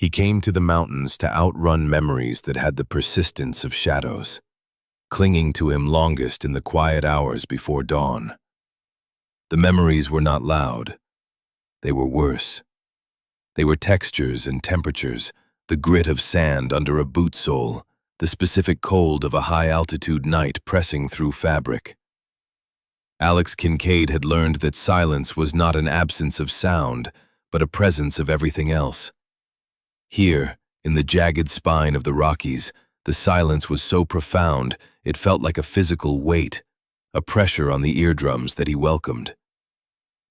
He came to the mountains to outrun memories that had the persistence of shadows, clinging to him longest in the quiet hours before dawn. The memories were not loud. They were worse. They were textures and temperatures, the grit of sand under a boot sole, the specific cold of a high-altitude night pressing through fabric. Alex Kincaid had learned that silence was not an absence of sound, but a presence of everything else. Here, in the jagged spine of the Rockies, the silence was so profound it felt like a physical weight, a pressure on the eardrums that he welcomed.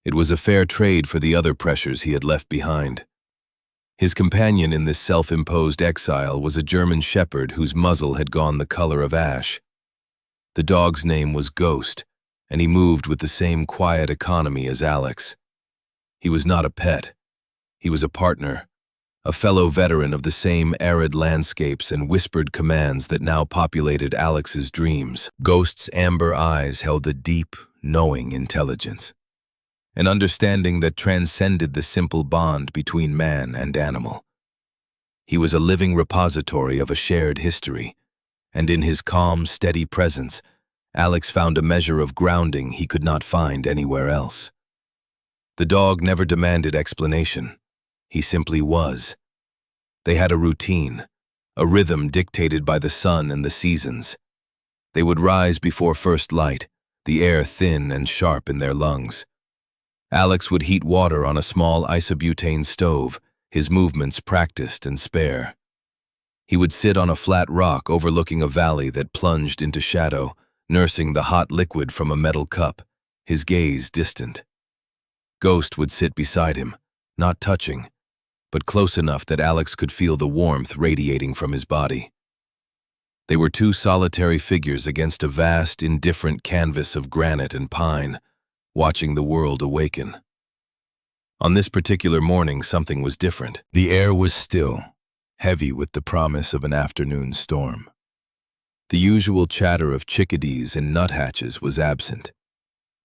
It was a fair trade for the other pressures he had left behind. His companion in this self-imposed exile was a German shepherd whose muzzle had gone the color of ash. The dog's name was Ghost, and he moved with the same quiet economy as Alex. He was not a pet. He was a partner, a fellow veteran of the same arid landscapes and whispered commands that now populated Alex's dreams. Ghost's amber eyes held a deep, knowing intelligence, an understanding that transcended the simple bond between man and animal. He was a living repository of a shared history, and in his calm, steady presence, Alex found a measure of grounding he could not find anywhere else. The dog never demanded explanation. He simply was. They had a routine, a rhythm dictated by the sun and the seasons. They would rise before first light, the air thin and sharp in their lungs. Alex would heat water on a small isobutane stove, his movements practiced and spare. He would sit on a flat rock overlooking a valley that plunged into shadow, nursing the hot liquid from a metal cup, his gaze distant. Ghost would sit beside him, not touching, but close enough that Alex could feel the warmth radiating from his body. They were two solitary figures against a vast, indifferent canvas of granite and pine, watching the world awaken. On this particular morning, something was different. The air was still, heavy with the promise of an afternoon storm. The usual chatter of chickadees and nuthatches was absent.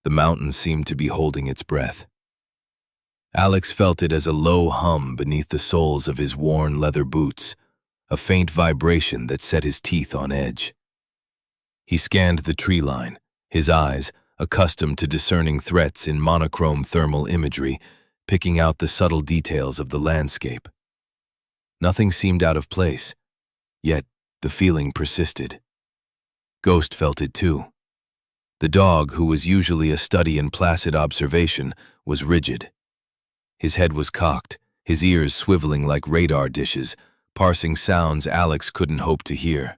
The mountain seemed to be holding its breath. Alex felt it as a low hum beneath the soles of his worn leather boots, a faint vibration that set his teeth on edge. He scanned the tree line, his eyes, accustomed to discerning threats in monochrome thermal imagery, picking out the subtle details of the landscape. Nothing seemed out of place, yet the feeling persisted. Ghost felt it too. The dog, who was usually a study in placid observation, was rigid. His head was cocked, his ears swiveling like radar dishes, parsing sounds Alex couldn't hope to hear.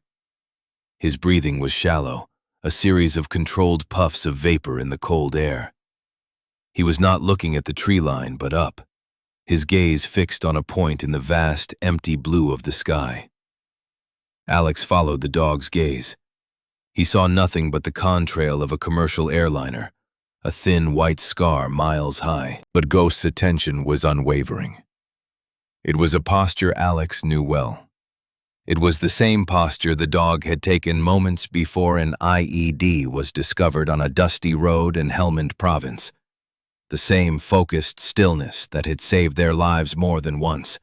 His breathing was shallow, a series of controlled puffs of vapor in the cold air. He was not looking at the tree line, but up, his gaze fixed on a point in the vast, empty blue of the sky. Alex followed the dog's gaze. He saw nothing but the contrail of a commercial airliner, a thin white scar miles high, but Ghost's attention was unwavering. It was a posture Alex knew well. It was the same posture the dog had taken moments before an IED was discovered on a dusty road in Helmand Province. The same focused stillness that had saved their lives more than once.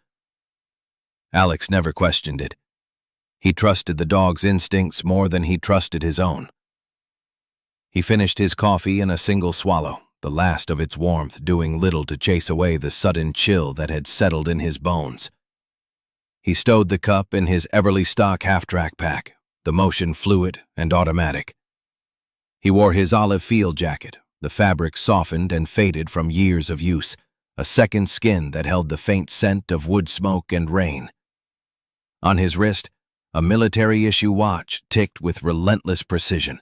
Alex never questioned it. He trusted the dog's instincts more than he trusted his own. He finished his coffee in a single swallow, the last of its warmth doing little to chase away the sudden chill that had settled in his bones. He stowed the cup in his Everly stock half-track pack, the motion fluid and automatic. He wore his olive field jacket, the fabric softened and faded from years of use, a second skin that held the faint scent of wood smoke and rain. On his wrist, a military-issue watch ticked with relentless precision,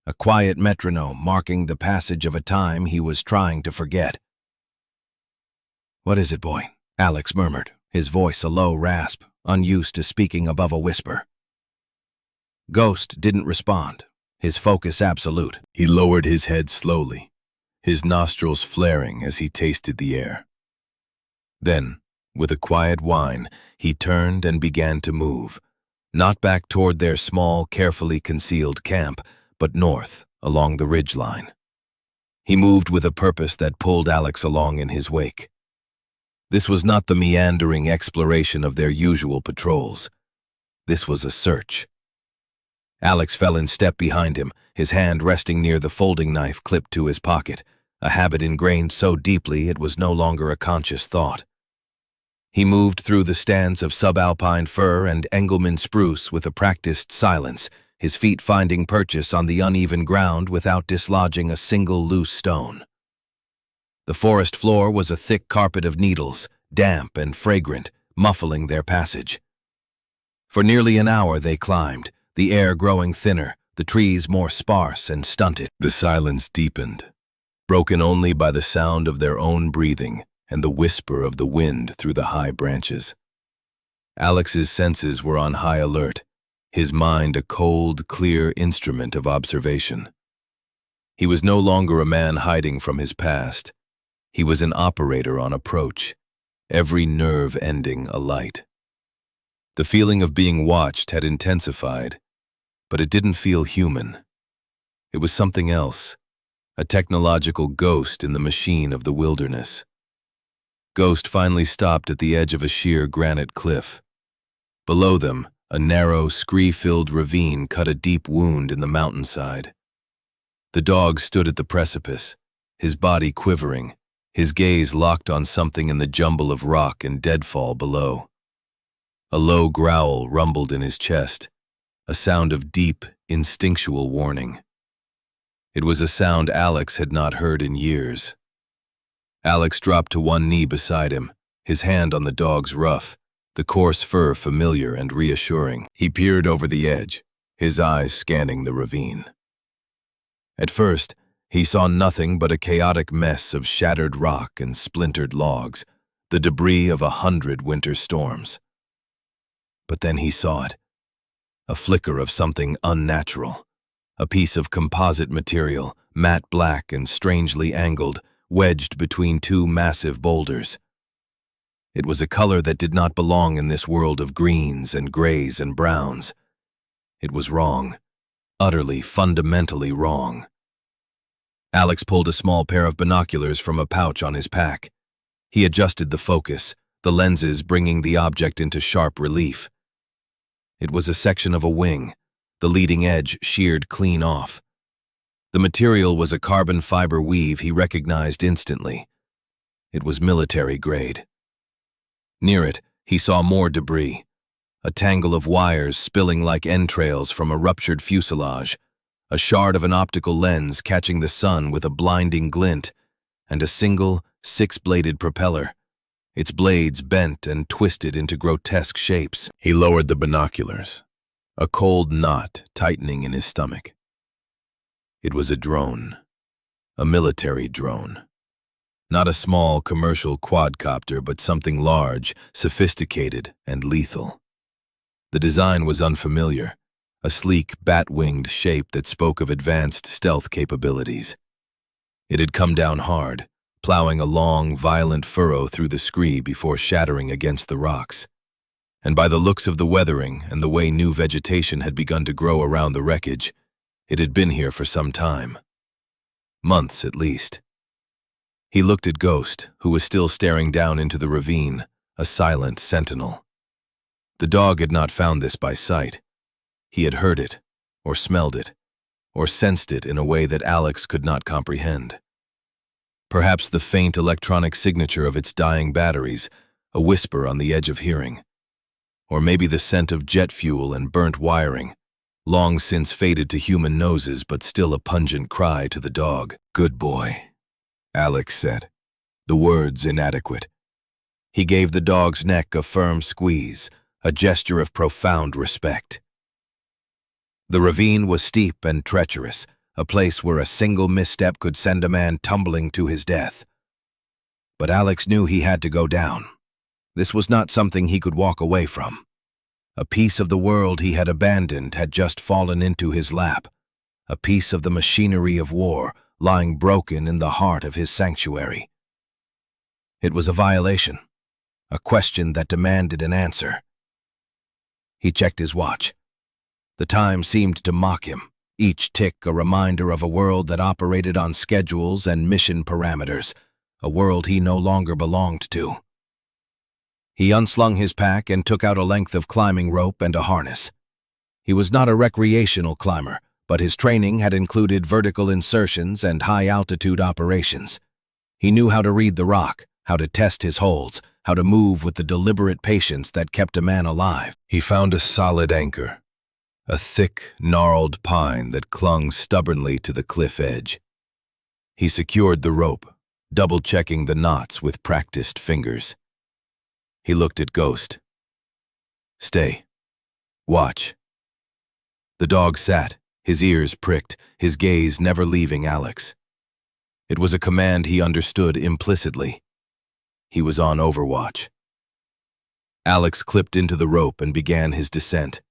a quiet metronome marking the passage of a time he was trying to forget. "What is it, boy?" Alex murmured, his voice a low rasp, unused to speaking above a whisper. Ghost didn't respond, his focus absolute. He lowered his head slowly, his nostrils flaring as he tasted the air. Then, with a quiet whine, he turned and began to move, not back toward their small, carefully concealed camp, but north, along the ridgeline. He moved with a purpose that pulled Alex along in his wake. This was not the meandering exploration of their usual patrols. This was a search. Alex fell in step behind him, his hand resting near the folding knife clipped to his pocket, a habit ingrained so deeply it was no longer a conscious thought. He moved through the stands of subalpine fir and Engelmann spruce with a practiced silence, his feet finding purchase on the uneven ground without dislodging a single loose stone. The forest floor was a thick carpet of needles, damp and fragrant, muffling their passage. For nearly an hour they climbed, the air growing thinner, the trees more sparse and stunted. The silence deepened, broken only by the sound of their own breathing and the whisper of the wind through the high branches. Alex's senses were on high alert, his mind a cold, clear instrument of observation. He was no longer a man hiding from his past. He was an operator on approach, every nerve ending alight. The feeling of being watched had intensified, but it didn't feel human. It was something else, a technological ghost in the machine of the wilderness. Ghost finally stopped at the edge of a sheer granite cliff. Below them, a narrow, scree-filled ravine cut a deep wound in the mountainside. The dog stood at the precipice, his body quivering, his gaze locked on something in the jumble of rock and deadfall below. A low growl rumbled in his chest, a sound of deep, instinctual warning. It was a sound Alex had not heard in years. Alex dropped to one knee beside him, his hand on the dog's ruff, the coarse fur familiar and reassuring. He peered over the edge, his eyes scanning the ravine. At first, he saw nothing but a chaotic mess of shattered rock and splintered logs, the debris of 100 winter storms. But then he saw it, a flicker of something unnatural, a piece of composite material, matte black and strangely angled, wedged between two massive boulders. It was a color that did not belong in this world of greens and grays and browns. It was wrong, utterly, fundamentally wrong. Alex pulled a small pair of binoculars from a pouch on his pack. He adjusted the focus, the lenses bringing the object into sharp relief. It was a section of a wing, the leading edge sheared clean off. The material was a carbon fiber weave he recognized instantly. It was military grade. Near it, he saw more debris, a tangle of wires spilling like entrails from a ruptured fuselage, a shard of an optical lens catching the sun with a blinding glint, and a single, six-bladed propeller, its blades bent and twisted into grotesque shapes. He lowered the binoculars, a cold knot tightening in his stomach. It was a drone, a military drone. Not a small commercial quadcopter, but something large, sophisticated, and lethal. The design was unfamiliar, a sleek, bat-winged shape that spoke of advanced stealth capabilities. It had come down hard, plowing a long, violent furrow through the scree before shattering against the rocks. And by the looks of the weathering and the way new vegetation had begun to grow around the wreckage, it had been here for some time. Months, at least. He looked at Ghost, who was still staring down into the ravine, a silent sentinel. The dog had not found this by sight. He had heard it, or smelled it, or sensed it in a way that Alex could not comprehend. Perhaps the faint electronic signature of its dying batteries, a whisper on the edge of hearing. Or maybe the scent of jet fuel and burnt wiring, long since faded to human noses but still a pungent cry to the dog. "Good boy," Alex said, the words inadequate. He gave the dog's neck a firm squeeze, a gesture of profound respect. The ravine was steep and treacherous, a place where a single misstep could send a man tumbling to his death. But Alex knew he had to go down. This was not something he could walk away from. A piece of the world he had abandoned had just fallen into his lap, a piece of the machinery of war lying broken in the heart of his sanctuary. It was a violation, a question that demanded an answer. He checked his watch. The time seemed to mock him, each tick a reminder of a world that operated on schedules and mission parameters, a world he no longer belonged to. He unslung his pack and took out a length of climbing rope and a harness. He was not a recreational climber, but his training had included vertical insertions and high-altitude operations. He knew how to read the rock, how to test his holds, how to move with the deliberate patience that kept a man alive. He found a solid anchor, a thick, gnarled pine that clung stubbornly to the cliff edge. He secured the rope, double-checking the knots with practiced fingers. He looked at Ghost. "Stay. Watch." The dog sat, his ears pricked, his gaze never leaving Alex. It was a command he understood implicitly. He was on overwatch. Alex clipped into the rope and began his descent.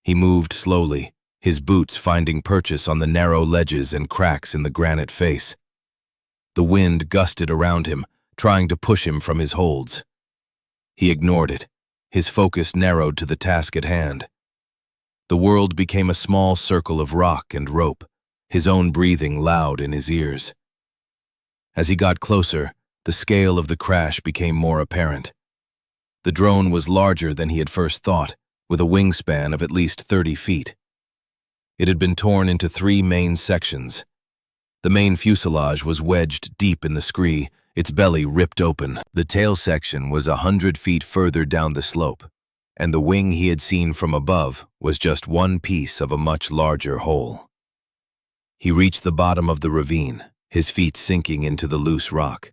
He moved slowly, his boots finding purchase on the narrow ledges and cracks in the granite face. The wind gusted around him, trying to push him from his holds. He ignored it, his focus narrowed to the task at hand. The world became a small circle of rock and rope, his own breathing loud in his ears. As he got closer, the scale of the crash became more apparent. The drone was larger than he had first thought, with a wingspan of at least 30 feet. It had been torn into 3 main sections. The main fuselage was wedged deep in the scree, its belly ripped open. The tail section was 100 feet further down the slope, and the wing he had seen from above was just one piece of a much larger whole. He reached the bottom of the ravine, his feet sinking into the loose rock.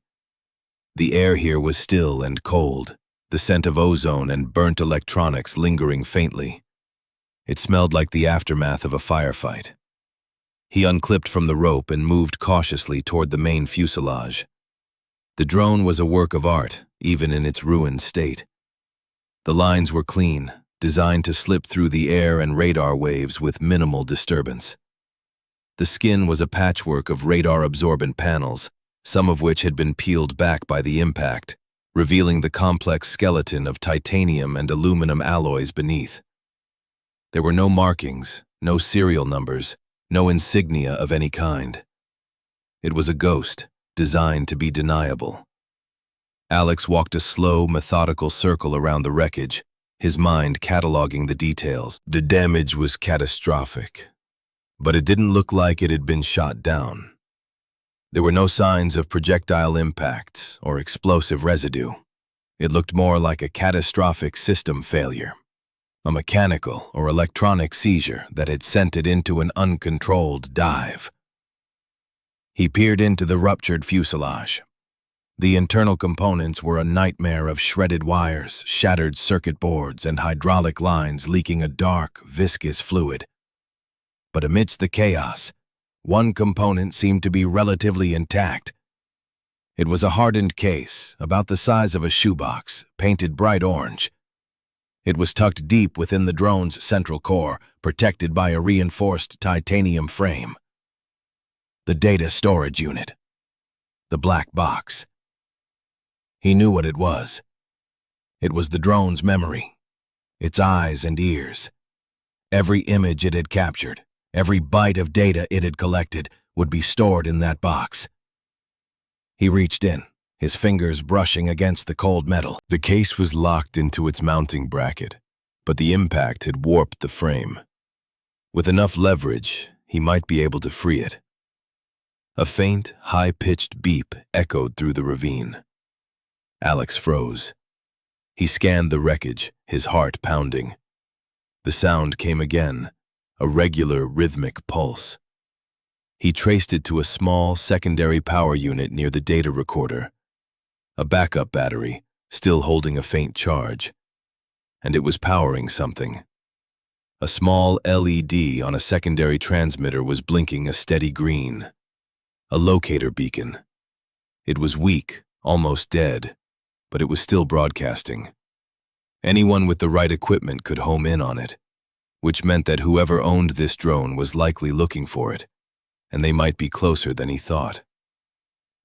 The air here was still and cold, the scent of ozone and burnt electronics lingering faintly. It smelled like the aftermath of a firefight. He unclipped from the rope and moved cautiously toward the main fuselage. The drone was a work of art, even in its ruined state. The lines were clean, designed to slip through the air and radar waves with minimal disturbance. The skin was a patchwork of radar-absorbent panels, some of which had been peeled back by the impact, revealing the complex skeleton of titanium and aluminum alloys beneath. There were no markings, no serial numbers, no insignia of any kind. It was a ghost, designed to be deniable. Alex walked a slow, methodical circle around the wreckage, his mind cataloging the details. The damage was catastrophic, but it didn't look like it had been shot down. There were no signs of projectile impacts or explosive residue. It looked more like a catastrophic system failure, a mechanical or electronic seizure that had sent it into an uncontrolled dive. He peered into the ruptured fuselage. The internal components were a nightmare of shredded wires, shattered circuit boards, and hydraulic lines leaking a dark, viscous fluid. But amidst the chaos, one component seemed to be relatively intact. It was a hardened case, about the size of a shoebox, painted bright orange. It was tucked deep within the drone's central core, protected by a reinforced titanium frame. The data storage unit. The black box. He knew what it was. It was the drone's memory, its eyes and ears. Every image it had captured, every byte of data it had collected would be stored in that box. He reached in, his fingers brushing against the cold metal. The case was locked into its mounting bracket, but the impact had warped the frame. With enough leverage, he might be able to free it. A faint, high-pitched beep echoed through the ravine. Alex froze. He scanned the wreckage, his heart pounding. The sound came again, a regular, rhythmic pulse. He traced it to a small, secondary power unit near the data recorder, a backup battery, still holding a faint charge. And it was powering something. A small LED on a secondary transmitter was blinking a steady green. A locator beacon. It was weak, almost dead, but it was still broadcasting. Anyone with the right equipment could home in on it, which meant that whoever owned this drone was likely looking for it, and they might be closer than he thought.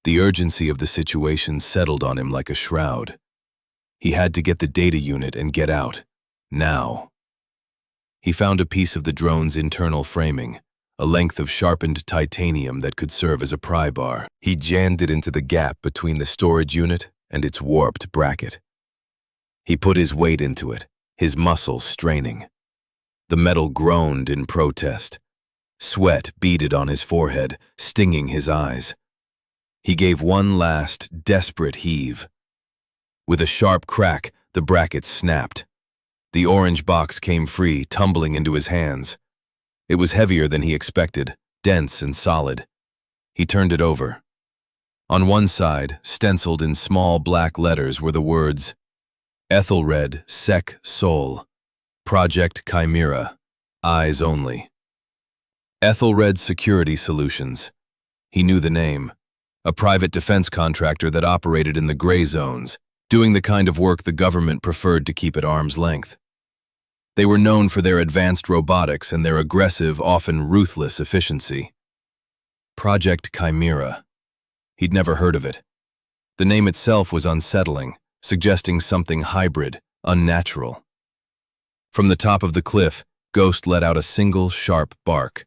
The urgency of the situation settled on him like a shroud. He had to get the data unit and get out, now. He found a piece of the drone's internal framing, a length of sharpened titanium that could serve as a pry bar. He jammed it into the gap between the storage unit and its warped bracket. He put his weight into it, his muscles straining. The metal groaned in protest. Sweat beaded on his forehead, stinging his eyes. He gave one last, desperate heave. With a sharp crack, the brackets snapped. The orange box came free, tumbling into his hands. It was heavier than he expected, dense and solid. He turned it over. On one side, stenciled in small black letters, were the words, Ethelred Sec Sol, Project Chimera, Eyes Only. Ethelred Security Solutions. He knew the name. A private defense contractor that operated in the gray zones, doing the kind of work the government preferred to keep at arm's length. They were known for their advanced robotics and their aggressive, often ruthless efficiency. Project Chimera. He'd never heard of it. The name itself was unsettling, suggesting something hybrid, unnatural. From the top of the cliff, Ghost let out a single sharp bark.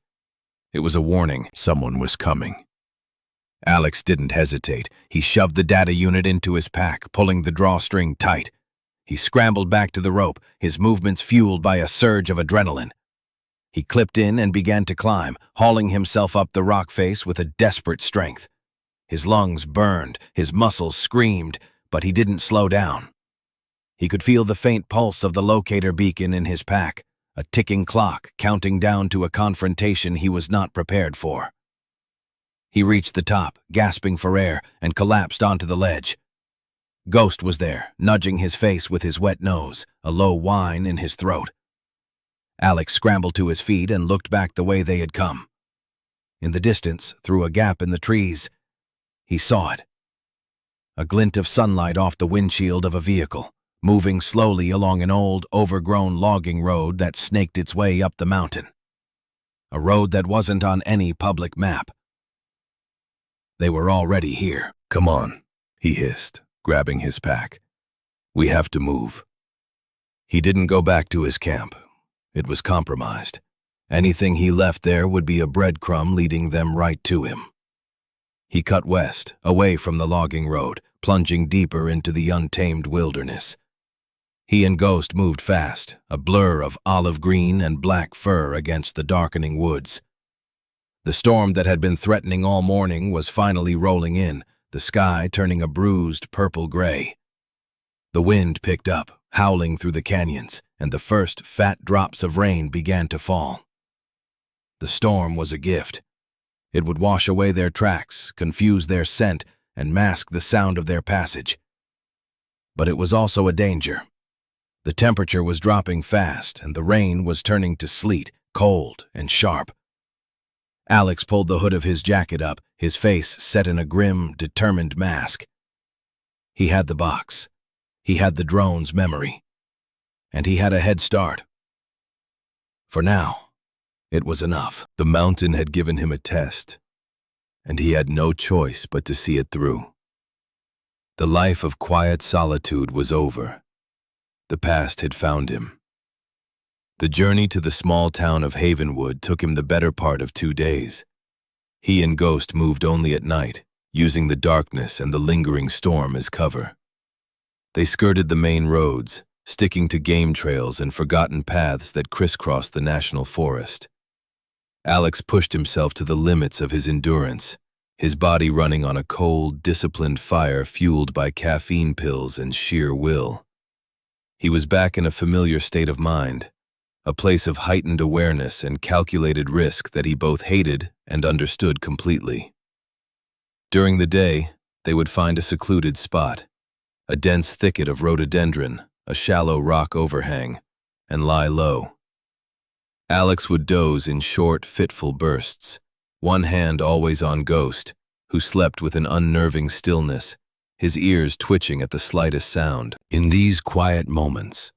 It was a warning. Someone was coming. Alex didn't hesitate. He shoved the data unit into his pack, pulling the drawstring tight. He scrambled back to the rope, his movements fueled by a surge of adrenaline. He clipped in and began to climb, hauling himself up the rock face with a desperate strength. His lungs burned, his muscles screamed, but he didn't slow down. He could feel the faint pulse of the locator beacon in his pack, a ticking clock counting down to a confrontation he was not prepared for. He reached the top, gasping for air, and collapsed onto the ledge. Ghost was there, nudging his face with his wet nose, a low whine in his throat. Alex scrambled to his feet and looked back the way they had come. In the distance, through a gap in the trees, he saw it. A glint of sunlight off the windshield of a vehicle, moving slowly along an old, overgrown logging road that snaked its way up the mountain. A road that wasn't on any public map. They were already here. "Come on," he hissed, grabbing his pack. "We have to move." He didn't go back to his camp. It was compromised. Anything he left there would be a breadcrumb leading them right to him. He cut west, away from the logging road, plunging deeper into the untamed wilderness. He and Ghost moved fast, a blur of olive green and black fur against the darkening woods. The storm that had been threatening all morning was finally rolling in, the sky turning a bruised purple-gray. The wind picked up, howling through the canyons, and the first fat drops of rain began to fall. The storm was a gift. It would wash away their tracks, confuse their scent, and mask the sound of their passage. But it was also a danger. The temperature was dropping fast, and the rain was turning to sleet, cold and sharp. Alex pulled the hood of his jacket up, his face set in a grim, determined mask. He had the box. He had the drone's memory. And he had a head start. For now, it was enough. The mountain had given him a test, and he had no choice but to see it through. The life of quiet solitude was over. The past had found him. The journey to the small town of Havenwood took him the better part of 2 days. He and Ghost moved only at night, using the darkness and the lingering storm as cover. They skirted the main roads, sticking to game trails and forgotten paths that crisscrossed the national forest. Alex pushed himself to the limits of his endurance, his body running on a cold, disciplined fire fueled by caffeine pills and sheer will. He was back in a familiar state of mind, a place of heightened awareness and calculated risk that he both hated and understood completely. During the day, they would find a secluded spot, a dense thicket of rhododendron, a shallow rock overhang, and lie low. Alex would doze in short, fitful bursts, one hand always on Ghost, who slept with an unnerving stillness, his ears twitching at the slightest sound. In these quiet moments,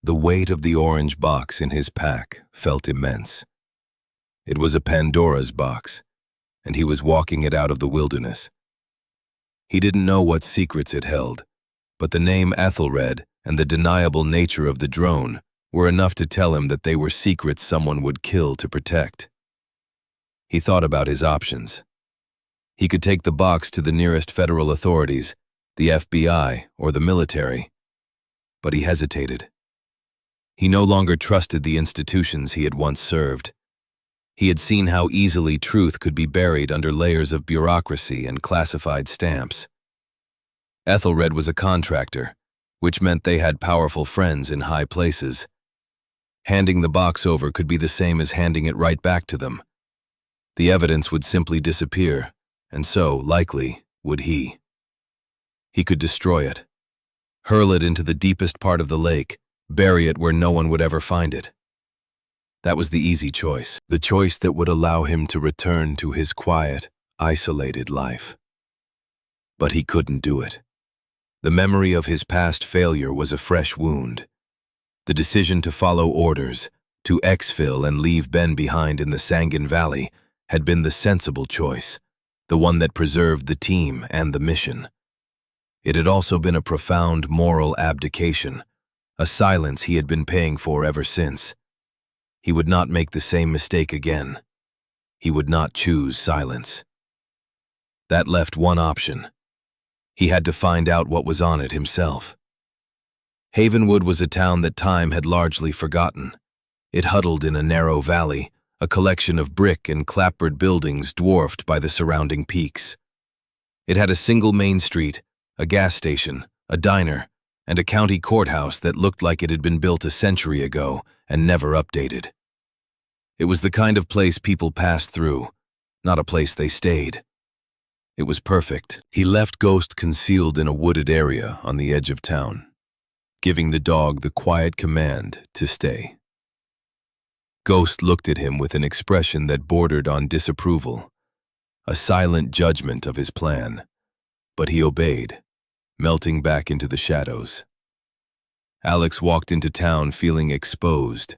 the weight of the orange box in his pack felt immense. It was a Pandora's box, and he was walking it out of the wilderness. He didn't know what secrets it held, but the name Ethelred and the deniable nature of the drone were enough to tell him that they were secrets someone would kill to protect. He thought about his options. He could take the box to the nearest federal authorities, the FBI or the military. but he hesitated. He no longer trusted the institutions he had once served. He had seen how easily truth could be buried under layers of bureaucracy and classified stamps. Ethelred was a contractor, which meant they had powerful friends in high places. Handing the box over could be the same as handing it right back to them. The evidence would simply disappear, and so, likely, would he. He could destroy it, hurl it into the deepest part of the lake, bury it where no one would ever find it. That was the easy choice, the choice that would allow him to return to his quiet, isolated life. But he couldn't do it. The memory of his past failure was a fresh wound. The decision to follow orders, to exfil and leave Ben behind in the Sangin Valley, had been the sensible choice, the one that preserved the team and the mission. It had also been a profound moral abdication, a silence he had been paying for ever since. He would not make the same mistake again. He would not choose silence. That left one option. He had to find out what was on it himself. Havenwood was a town that time had largely forgotten. It huddled in a narrow valley, a collection of brick and clapboard buildings dwarfed by the surrounding peaks. It had a single main street, a gas station, a diner, and a county courthouse that looked like it had been built a century ago and never updated. It was the kind of place people passed through, not a place they stayed. It was perfect. He left Ghost concealed in a wooded area on the edge of town, giving the dog the quiet command to stay. Ghost looked at him with an expression that bordered on disapproval, a silent judgment of his plan, but he obeyed, melting back into the shadows. Alex walked into town feeling exposed,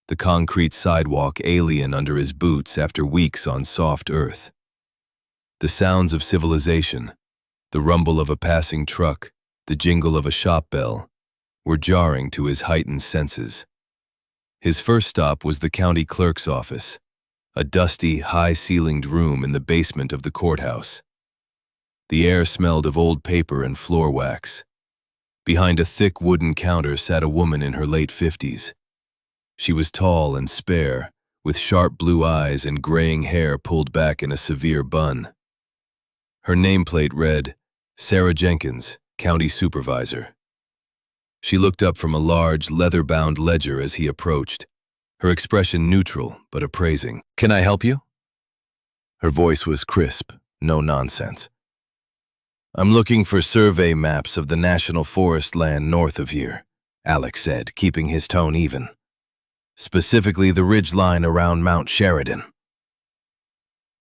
the concrete sidewalk alien under his boots after weeks on soft earth. The sounds of civilization, the rumble of a passing truck, the jingle of a shop bell, were jarring to his heightened senses. His first stop was the county clerk's office, a dusty, high-ceilinged room in the basement of the courthouse. The air smelled of old paper and floor wax. Behind a thick wooden counter sat a woman in her late 50s. She was tall and spare, with sharp blue eyes and graying hair pulled back in a severe bun. Her nameplate read, Sarah Jenkins, County Supervisor. She looked up from a large, leather-bound ledger as he approached, her expression neutral but appraising. "Can I help you?" Her voice was crisp, no nonsense. "I'm looking for survey maps of the national forest land north of here," Alex said, keeping his tone even. "Specifically the ridgeline around Mount Sheridan."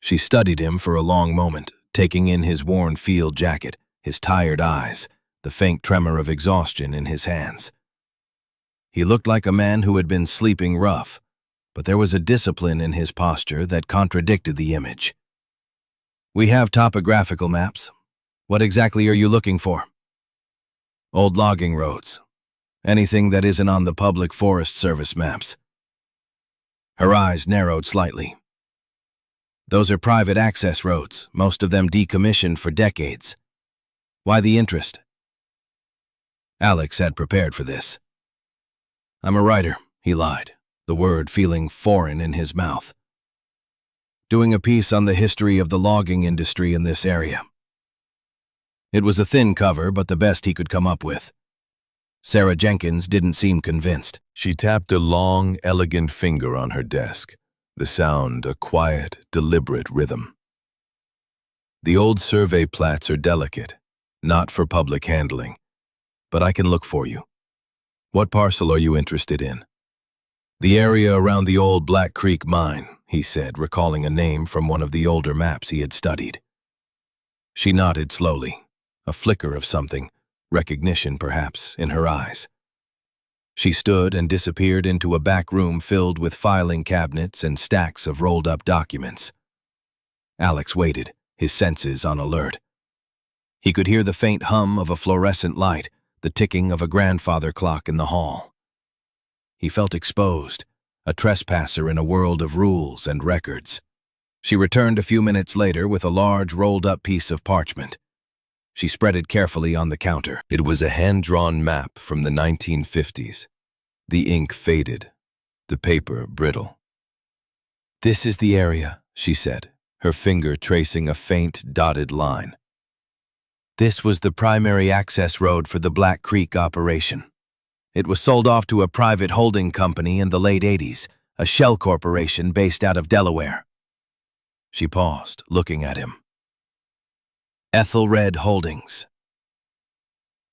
She studied him for a long moment, taking in his worn field jacket, his tired eyes, the faint tremor of exhaustion in his hands. He looked like a man who had been sleeping rough, but there was a discipline in his posture that contradicted the image. "We have topographical maps. What exactly are you looking for?" "Old logging roads. Anything that isn't on the Public Forest Service maps." Her eyes narrowed slightly. "Those are private access roads, most of them decommissioned for decades. Why the interest?" Alex had prepared for this. "I'm a writer," he lied, the word feeling foreign in his mouth. "Doing a piece on the history of the logging industry in this area." It was a thin cover, but the best he could come up with. Sarah Jenkins didn't seem convinced. She tapped a long, elegant finger on her desk, the sound a quiet, deliberate rhythm. "The old survey plats are delicate, not for public handling, but I can look for you. What parcel are you interested in?" "The area around the old Black Creek mine," he said, recalling a name from one of the older maps he had studied. She nodded slowly, a flicker of something, recognition perhaps, in her eyes. She stood and disappeared into a back room filled with filing cabinets and stacks of rolled-up documents. Alex waited, his senses on alert. He could hear the faint hum of a fluorescent light, the ticking of a grandfather clock in the hall. He felt exposed, a trespasser in a world of rules and records. She returned a few minutes later with a large rolled-up piece of parchment. She spread it carefully on the counter. It was a hand-drawn map from the 1950s. The ink faded, the paper brittle. "This is the area," she said, her finger tracing a faint, dotted line. This was the primary access road for the Black Creek operation. It was sold off to a private holding company in the late 80s, a shell corporation based out of Delaware. She paused, looking at him. Ethelred Holdings.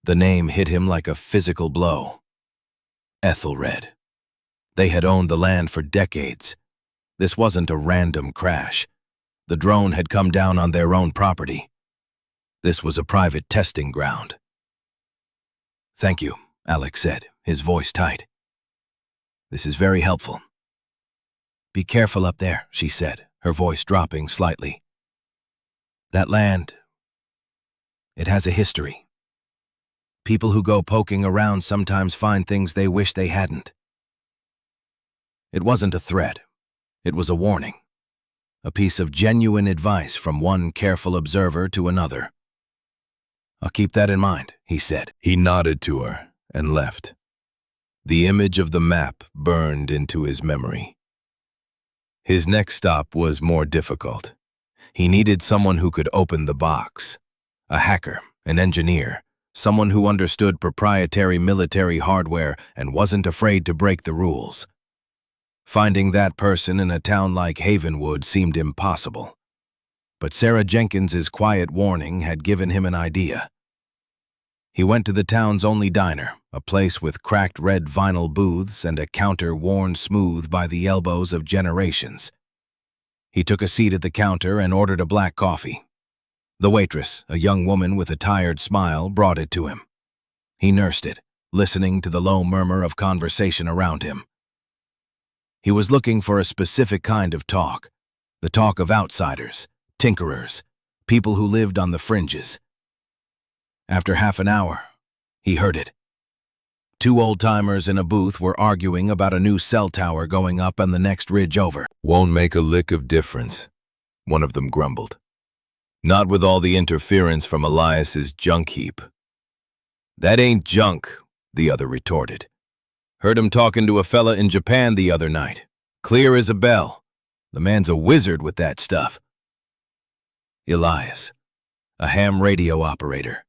The name hit him like a physical blow. Ethelred. They had owned the land for decades. This wasn't a random crash. The drone had come down on their own property. This was a private testing ground. "Thank you," Alex said, his voice tight. "This is very helpful." "Be careful up there," she said, her voice dropping slightly. "That land, it has a history. People who go poking around sometimes find things they wish they hadn't." It wasn't a threat. It was a warning. A piece of genuine advice from one careful observer to another. "I'll keep that in mind," he said. He nodded to her and left. The image of the map burned into his memory. His next stop was more difficult. He needed someone who could open the box. A hacker, an engineer, someone who understood proprietary military hardware and wasn't afraid to break the rules. Finding that person in a town like Havenwood seemed impossible. But Sarah Jenkins's quiet warning had given him an idea. He went to the town's only diner, a place with cracked red vinyl booths and a counter worn smooth by the elbows of generations. He took a seat at the counter and ordered a black coffee. The waitress, a young woman with a tired smile, brought it to him. He nursed it, listening to the low murmur of conversation around him. He was looking for a specific kind of talk, the talk of outsiders, tinkerers, people who lived on the fringes. After half an hour, he heard it. Two old-timers in a booth were arguing about a new cell tower going up on the next ridge over. "Won't make a lick of difference," one of them grumbled. "Not with all the interference from Elias's junk heap." "That ain't junk," the other retorted. "Heard him talking to a fella in Japan the other night. Clear as a bell. The man's a wizard with that stuff." Elias, a ham radio operator,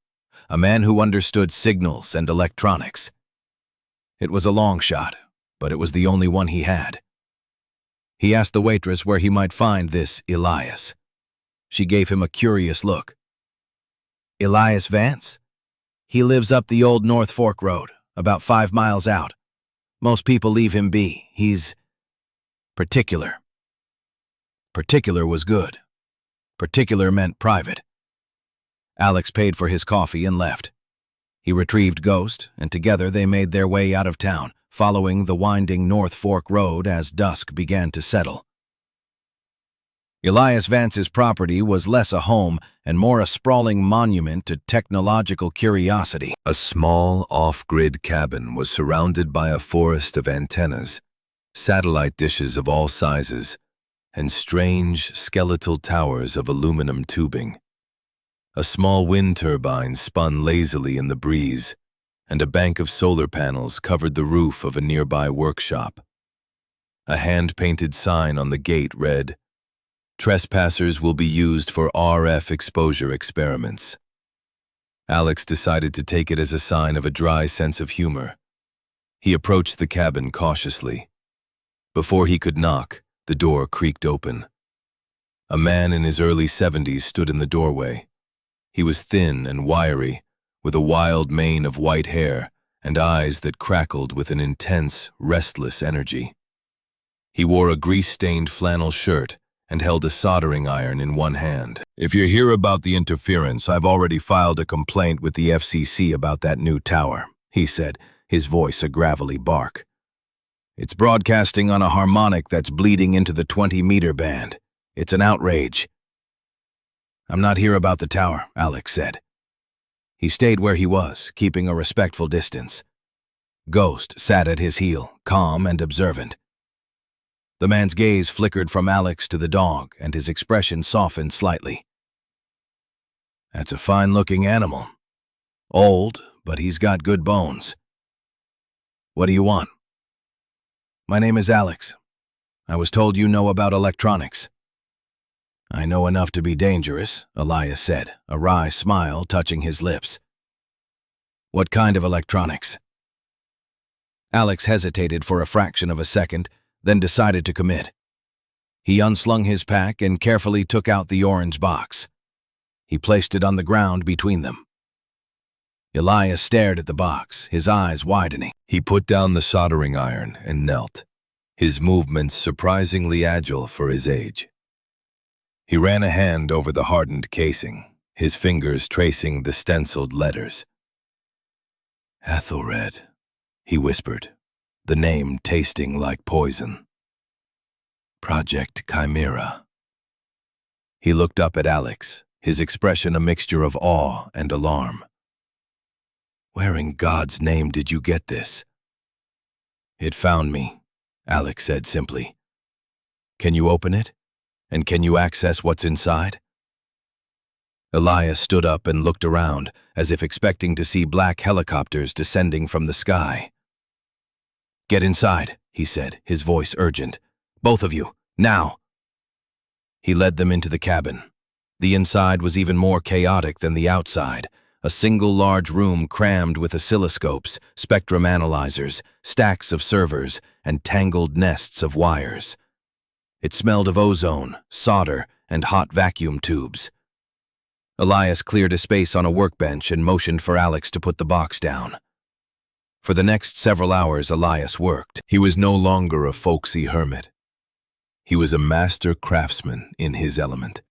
a man who understood signals and electronics. It was a long shot, but it was the only one he had. He asked the waitress where he might find this Elias. She gave him a curious look. "Elias Vance? He lives up the old North Fork Road, about 5 miles out. Most people leave him be. He's particular." Particular was good. Particular meant private. Alex paid for his coffee and left. He retrieved Ghost, and together they made their way out of town, following the winding North Fork Road as dusk began to settle. Elias Vance's property was less a home and more a sprawling monument to technological curiosity. A small, off-grid cabin was surrounded by a forest of antennas, satellite dishes of all sizes, and strange, skeletal towers of aluminum tubing. A small wind turbine spun lazily in the breeze, and a bank of solar panels covered the roof of a nearby workshop. A hand-painted sign on the gate read, "Trespassers will be used for RF exposure experiments." Alex decided to take it as a sign of a dry sense of humor. He approached the cabin cautiously. Before he could knock, the door creaked open. A man in his early 70s stood in the doorway. He was thin and wiry, with a wild mane of white hair and eyes that crackled with an intense, restless energy. He wore a grease-stained flannel shirt and held a soldering iron in one hand. "If you're here about the interference, I've already filed a complaint with the FCC about that new tower," he said, his voice a gravelly bark. "It's broadcasting on a harmonic that's bleeding into the 20-meter band. It's an outrage." "I'm not here about the tower," Alex said. He stayed where he was, keeping a respectful distance. Ghost sat at his heel, calm and observant. The man's gaze flickered from Alex to the dog, and his expression softened slightly. That's a fine-looking animal. Old, but he's got good bones. What do you want? My name is Alex. I was told you know about electronics. I know enough to be dangerous, Elias said, a wry smile touching his lips. What kind of electronics? Alex hesitated for a fraction of a second, then decided to commit. He unslung his pack and carefully took out the orange box. He placed it on the ground between them. Elias stared at the box, his eyes widening. He put down the soldering iron and knelt, his movements surprisingly agile for his age. He ran a hand over the hardened casing, his fingers tracing the stenciled letters. Ethelred, he whispered, the name tasting like poison. Project Chimera. He looked up at Alex, his expression a mixture of awe and alarm. Where in God's name did you get this? It found me, Alex said simply. Can you open it? And can you access what's inside? Elias stood up and looked around, as if expecting to see black helicopters descending from the sky. Get inside, he said, his voice urgent. Both of you, now! He led them into the cabin. The inside was even more chaotic than the outside, a single large room crammed with oscilloscopes, spectrum analyzers, stacks of servers, and tangled nests of wires. It smelled of ozone, solder, and hot vacuum tubes. Elias cleared a space on a workbench and motioned for Alex to put the box down. For the next several hours, Elias worked. He was no longer a folksy hermit. He was a master craftsman in his element.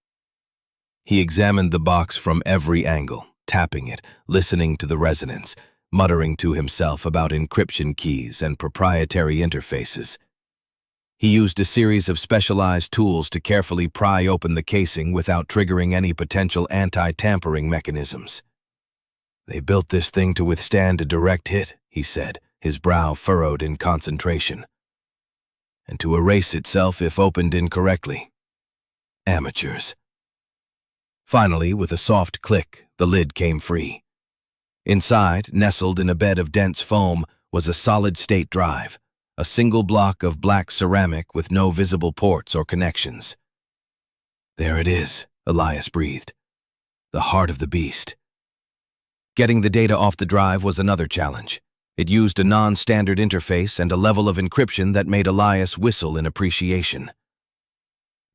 He examined the box from every angle, tapping it, listening to the resonance, muttering to himself about encryption keys and proprietary interfaces. He used a series of specialized tools to carefully pry open the casing without triggering any potential anti-tampering mechanisms. They built this thing to withstand a direct hit, he said, his brow furrowed in concentration. And to erase itself if opened incorrectly. Amateurs. Finally, with a soft click, the lid came free. Inside, nestled in a bed of dense foam, was a solid-state drive, a single block of black ceramic with no visible ports or connections. There it is, Elias breathed. The heart of the beast. Getting the data off the drive was another challenge. It used a non-standard interface and a level of encryption that made Elias whistle in appreciation.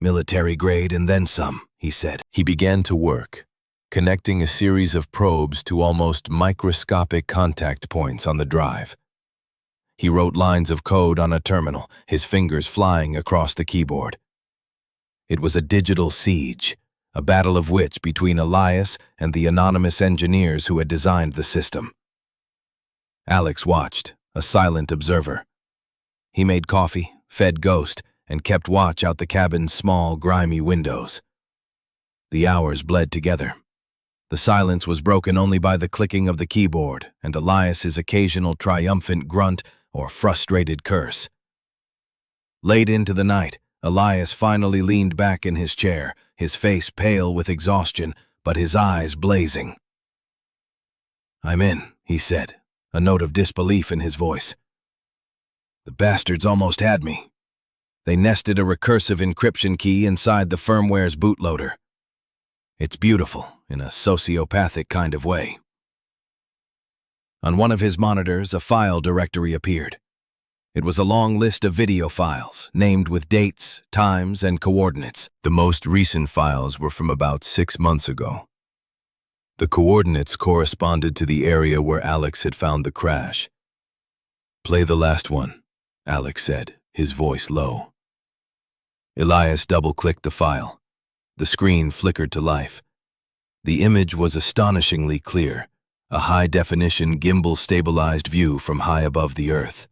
Military grade and then some, he said. He began to work, connecting a series of probes to almost microscopic contact points on the drive. He wrote lines of code on a terminal, his fingers flying across the keyboard. It was a digital siege, a battle of wits between Elias and the anonymous engineers who had designed the system. Alex watched, a silent observer. He made coffee, fed Ghost, and kept watch out the cabin's small, grimy windows. The hours bled together. The silence was broken only by the clicking of the keyboard and Elias's occasional triumphant grunt or frustrated curse. Late into the night, Elias finally leaned back in his chair, his face pale with exhaustion, but his eyes blazing. "I'm in," he said, a note of disbelief in his voice. "The bastards almost had me. They nested a recursive encryption key inside the firmware's bootloader. It's beautiful, in a sociopathic kind of way." On one of his monitors, a file directory appeared. It was a long list of video files, named with dates, times, and coordinates. The most recent files were from about 6 months ago. The coordinates corresponded to the area where Alex had found the crash. "Play the last one," Alex said, his voice low. Elias double-clicked the file. The screen flickered to life. The image was astonishingly clear, a high-definition gimbal-stabilized view from high above the earth.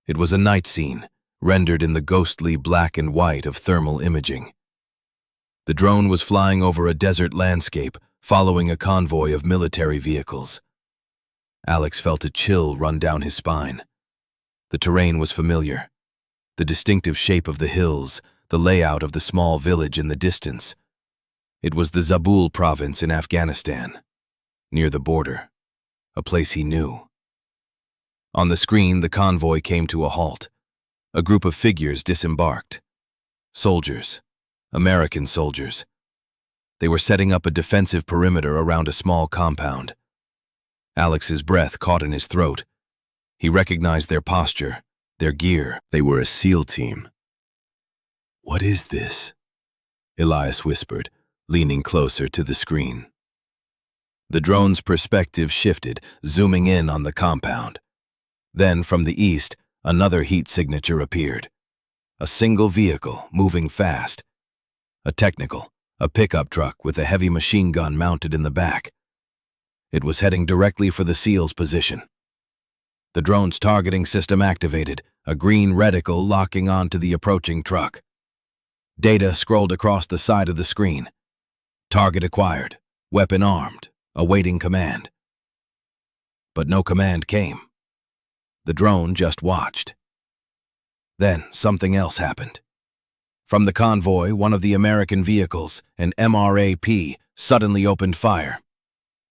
It was a night scene, rendered in the ghostly black and white of thermal imaging. The drone was flying over a desert landscape, following a convoy of military vehicles. Alex felt a chill run down his spine. The terrain was familiar. The distinctive shape of the hills, the layout of the small village in the distance. It was the Zabul province in Afghanistan, near the border, a place he knew. On the screen, the convoy came to a halt. A group of figures disembarked. Soldiers, American soldiers. They were setting up a defensive perimeter around a small compound. Alex's breath caught in his throat. He recognized their posture, their gear. They were a SEAL team. "What is this?" Elias whispered, leaning closer to the screen. The drone's perspective shifted, zooming in on the compound. Then, from the east, another heat signature appeared. A single vehicle, moving fast. A technical, a pickup truck with a heavy machine gun mounted in the back. It was heading directly for the SEAL's position. The drone's targeting system activated, a green reticle locking onto the approaching truck. Data scrolled across the side of the screen. Target acquired, weapon armed, awaiting command. But no command came. The drone just watched. Then something else happened. From the convoy, one of the American vehicles, an MRAP, suddenly opened fire.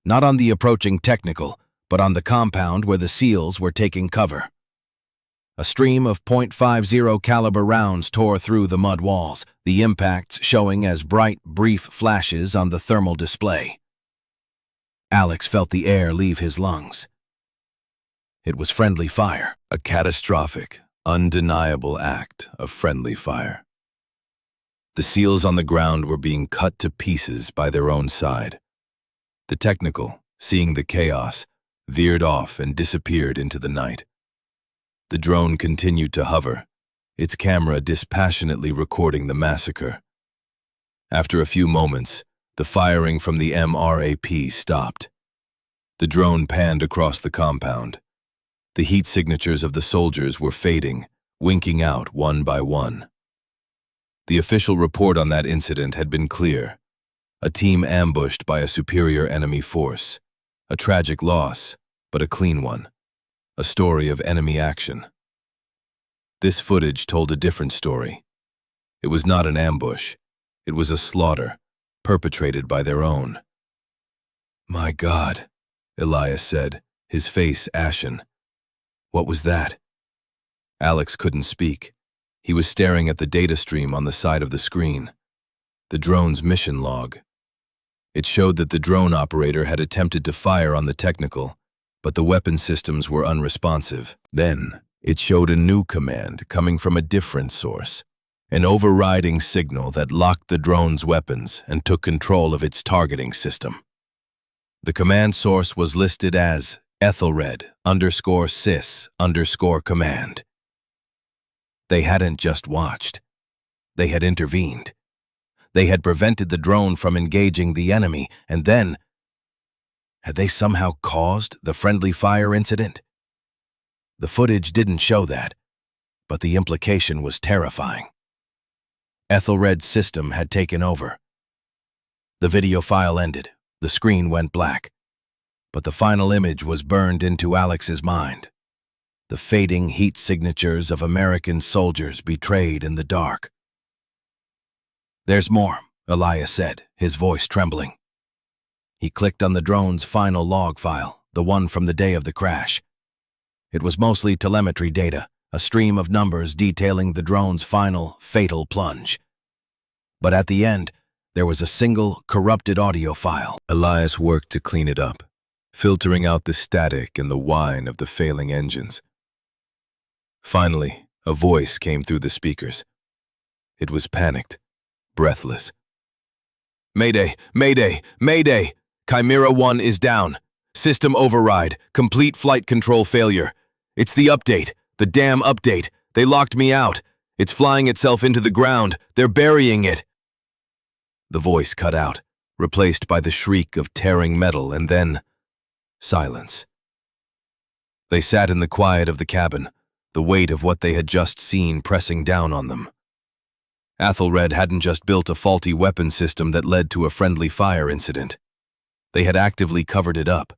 Not on the approaching technical, but on the compound where the SEALs were taking cover. A stream of .50 caliber rounds tore through the mud walls, the impacts showing as bright, brief flashes on the thermal display. Alex felt the air leave his lungs. It was friendly fire. A catastrophic, undeniable act of friendly fire. The SEALs on the ground were being cut to pieces by their own side. The technical, seeing the chaos, veered off and disappeared into the night. The drone continued to hover, its camera dispassionately recording the massacre. After a few moments, the firing from the MRAP stopped. The drone panned across the compound. The heat signatures of the soldiers were fading, winking out one by one. The official report on that incident had been clear. A team ambushed by a superior enemy force. A tragic loss, but a clean one. A story of enemy action. This footage told a different story. It was not an ambush. It was a slaughter, perpetrated by their own. "My God," Elias said, his face ashen. "What was that?" Alex couldn't speak. He was staring at the data stream on the side of the screen. The drone's mission log. It showed that the drone operator had attempted to fire on the technical, but the weapon systems were unresponsive. Then, it showed a new command coming from a different source, an overriding signal that locked the drone's weapons and took control of its targeting system. The command source was listed as Ethelred_sys_command. They hadn't just watched. They had intervened. They had prevented the drone from engaging the enemy, and then, had they somehow caused the friendly fire incident? The footage didn't show that, but the implication was terrifying. Ethelred's system had taken over. The video file ended. The screen went black. But the final image was burned into Alex's mind. The fading heat signatures of American soldiers betrayed in the dark. "There's more," Elias said, his voice trembling. He clicked on the drone's final log file, the one from the day of the crash. It was mostly telemetry data, a stream of numbers detailing the drone's final, fatal plunge. But at the end, there was a single, corrupted audio file. Elias worked to clean it up, filtering out the static and the whine of the failing engines. Finally, a voice came through the speakers. It was panicked, breathless. "Mayday! Mayday! Mayday! Chimera 1 is down. System override. Complete flight control failure. It's the update. The damn update. They locked me out. It's flying itself into the ground. They're burying it." The voice cut out, replaced by the shriek of tearing metal, and then silence. They sat in the quiet of the cabin, the weight of what they had just seen pressing down on them. Ethelred hadn't just built a faulty weapon system that led to a friendly fire incident. They had actively covered it up.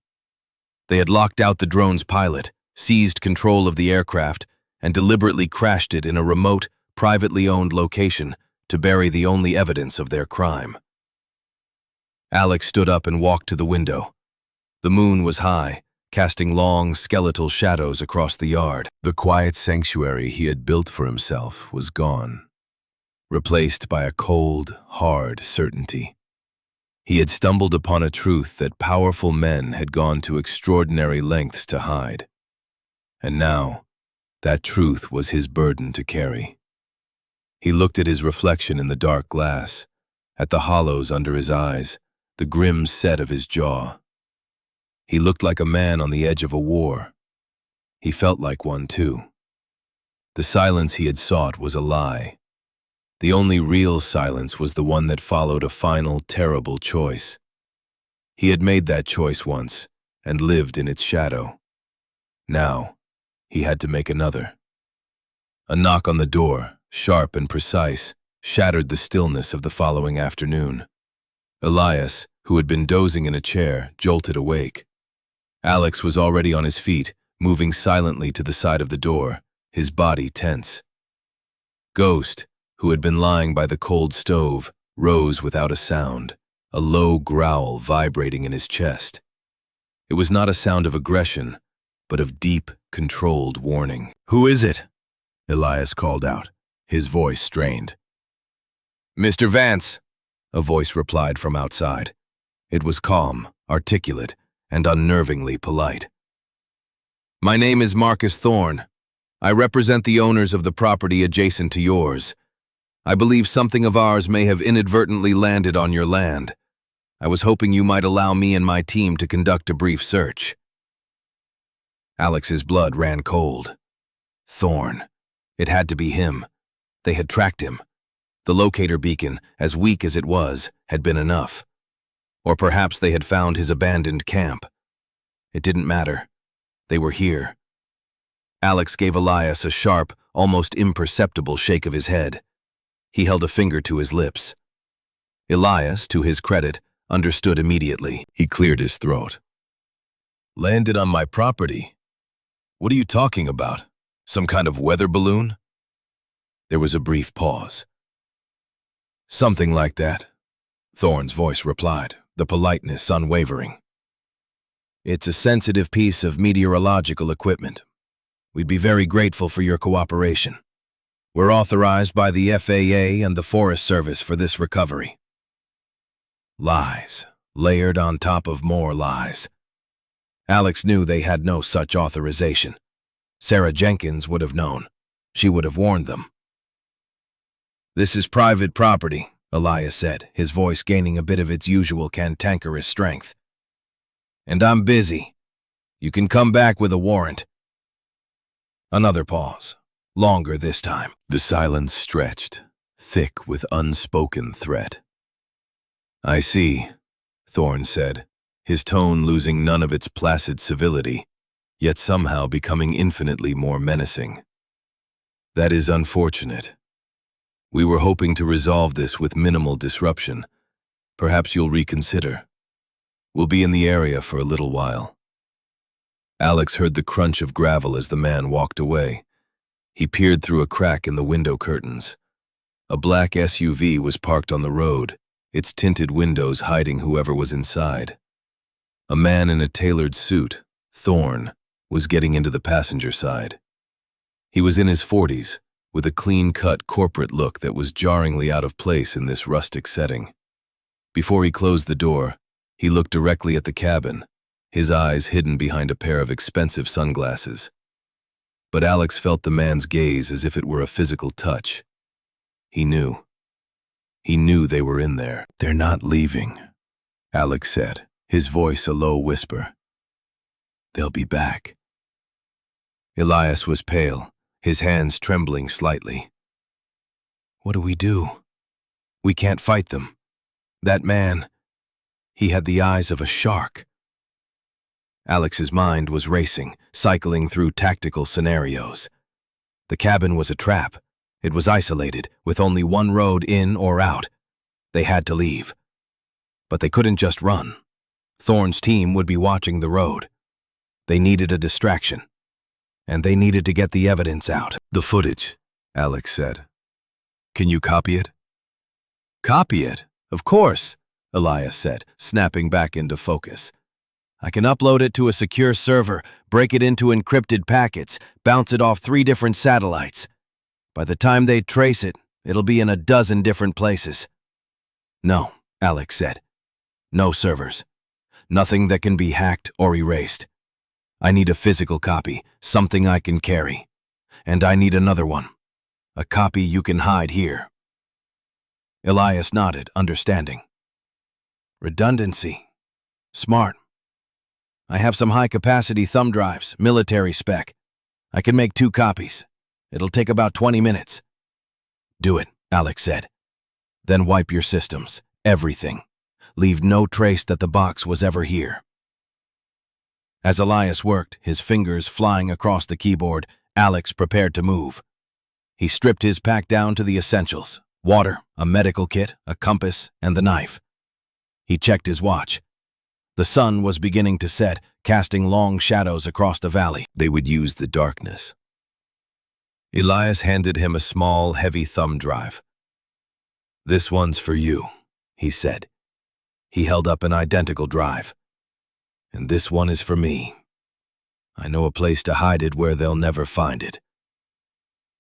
They had locked out the drone's pilot, seized control of the aircraft, and deliberately crashed it in a remote, privately owned location to bury the only evidence of their crime. Alex stood up and walked to the window. The moon was high, casting long, skeletal shadows across the yard. The quiet sanctuary he had built for himself was gone, replaced by a cold, hard certainty. He had stumbled upon a truth that powerful men had gone to extraordinary lengths to hide. And now, that truth was his burden to carry. He looked at his reflection in the dark glass, at the hollows under his eyes, the grim set of his jaw. He looked like a man on the edge of a war. He felt like one too. The silence he had sought was a lie. The only real silence was the one that followed a final, terrible choice. He had made that choice once and lived in its shadow. Now, he had to make another. A knock on the door, sharp and precise, shattered the stillness of the following afternoon. Elias, who had been dozing in a chair, jolted awake. Alex was already on his feet, moving silently to the side of the door, his body tense. Ghost, who had been lying by the cold stove, rose without a sound, a low growl vibrating in his chest. It was not a sound of aggression, but of deep, controlled warning. "Who is it?" Elias called out, his voice strained. "Mr. Vance," a voice replied from outside. It was calm, articulate, and unnervingly polite. "My name is Marcus Thorne. I represent the owners of the property adjacent to yours. I believe something of ours may have inadvertently landed on your land. I was hoping you might allow me and my team to conduct a brief search." Alex's blood ran cold. Thorne. It had to be him. They had tracked him. The locator beacon, as weak as it was, had been enough. Or perhaps they had found his abandoned camp. It didn't matter. They were here. Alex gave Elias a sharp, almost imperceptible shake of his head. He held a finger to his lips. Elias, to his credit, understood immediately. He cleared his throat. "Landed on my property? What are you talking about? Some kind of weather balloon?" There was a brief pause. "Something like that," Thorne's voice replied, the politeness unwavering. "It's a sensitive piece of meteorological equipment. We'd be very grateful for your cooperation. We're authorized by the FAA and the Forest Service for this recovery." Lies, layered on top of more lies. Alex knew they had no such authorization. Sarah Jenkins would have known. She would have warned them. "This is private property," Elias said, his voice gaining a bit of its usual cantankerous strength. "And I'm busy. You can come back with a warrant." Another pause. Longer this time. The silence stretched, thick with unspoken threat. "I see," Thorne said, his tone losing none of its placid civility, yet somehow becoming infinitely more menacing. "That is unfortunate. We were hoping to resolve this with minimal disruption. Perhaps you'll reconsider. We'll be in the area for a little while." Alex heard the crunch of gravel as the man walked away. He peered through a crack in the window curtains. A black SUV was parked on the road, its tinted windows hiding whoever was inside. A man in a tailored suit, Thorne, was getting into the passenger side. He was in his 40s, with a clean-cut corporate look that was jarringly out of place in this rustic setting. Before he closed the door, he looked directly at the cabin, his eyes hidden behind a pair of expensive sunglasses. But Alex felt the man's gaze as if it were a physical touch. He knew. He knew they were in there. "They're not leaving," Alex said, his voice a low whisper. "They'll be back." Elias was pale, his hands trembling slightly. "What do we do? We can't fight them. That man, he had the eyes of a shark." Alex's mind was racing, cycling through tactical scenarios. The cabin was a trap. It was isolated, with only one road in or out. They had to leave. But they couldn't just run. Thorne's team would be watching the road. They needed a distraction. And they needed to get the evidence out. "The footage," Alex said. "Can you copy it?" "Copy it? Of course," Elias said, snapping back into focus. I can upload it to a secure server, break it into encrypted packets, bounce it off 3 different satellites. By the time they trace it, it'll be in a dozen different places. No, Alex said. No servers. Nothing that can be hacked or erased. I need a physical copy, something I can carry. And I need another one. A copy you can hide here. Elias nodded, understanding. Redundancy. Smart. I have some high-capacity thumb drives, military spec. I can make 2 copies. It'll take about 20 minutes. Do it, Alex said. Then wipe your systems, everything. Leave no trace that the box was ever here. As Elias worked, his fingers flying across the keyboard, Alex prepared to move. He stripped his pack down to the essentials: water, a medical kit, a compass, and the knife. He checked his watch. The sun was beginning to set, casting long shadows across the valley. They would use the darkness. Elias handed him a small, heavy thumb drive. This one's for you, he said. He held up an identical drive. And this one is for me. I know a place to hide it where they'll never find it.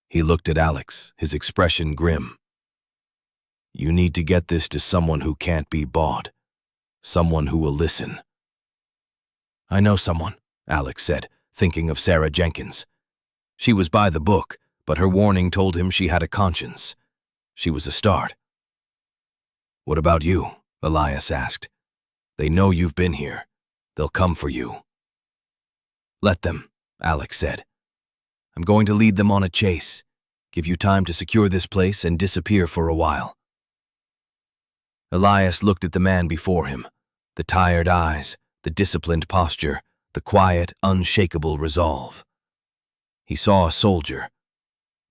He looked at Alex, his expression grim. You need to get this to someone who can't be bought. Someone who will listen. I know someone, Alex said, thinking of Sarah Jenkins. She was by the book, but her warning told him she had a conscience. She was a start. What about you? Elias asked. They know you've been here. They'll come for you. Let them, Alex said. I'm going to lead them on a chase, give you time to secure this place and disappear for a while. Elias looked at the man before him, the tired eyes, the disciplined posture, the quiet, unshakable resolve. He saw a soldier,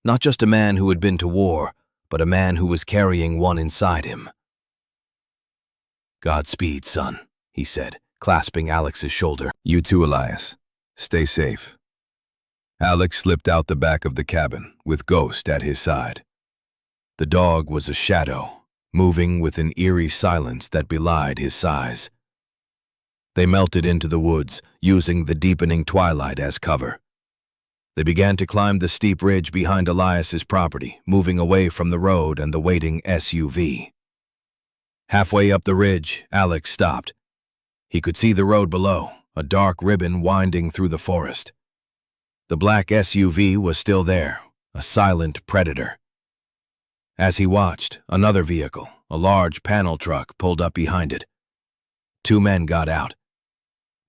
not just a man who had been to war, but a man who was carrying one inside him. Godspeed, son, he said, clasping Alex's shoulder. You too, Elias. Stay safe. Alex slipped out the back of the cabin, with Ghost at his side. The dog was a shadow, moving with an eerie silence that belied his size. They melted into the woods, using the deepening twilight as cover. They began to climb the steep ridge behind Elias's property, moving away from the road and the waiting SUV. Halfway up the ridge, Alex stopped. He could see the road below, a dark ribbon winding through the forest. The black SUV was still there, a silent predator. As he watched, another vehicle, a large panel truck, pulled up behind it. 2 men got out.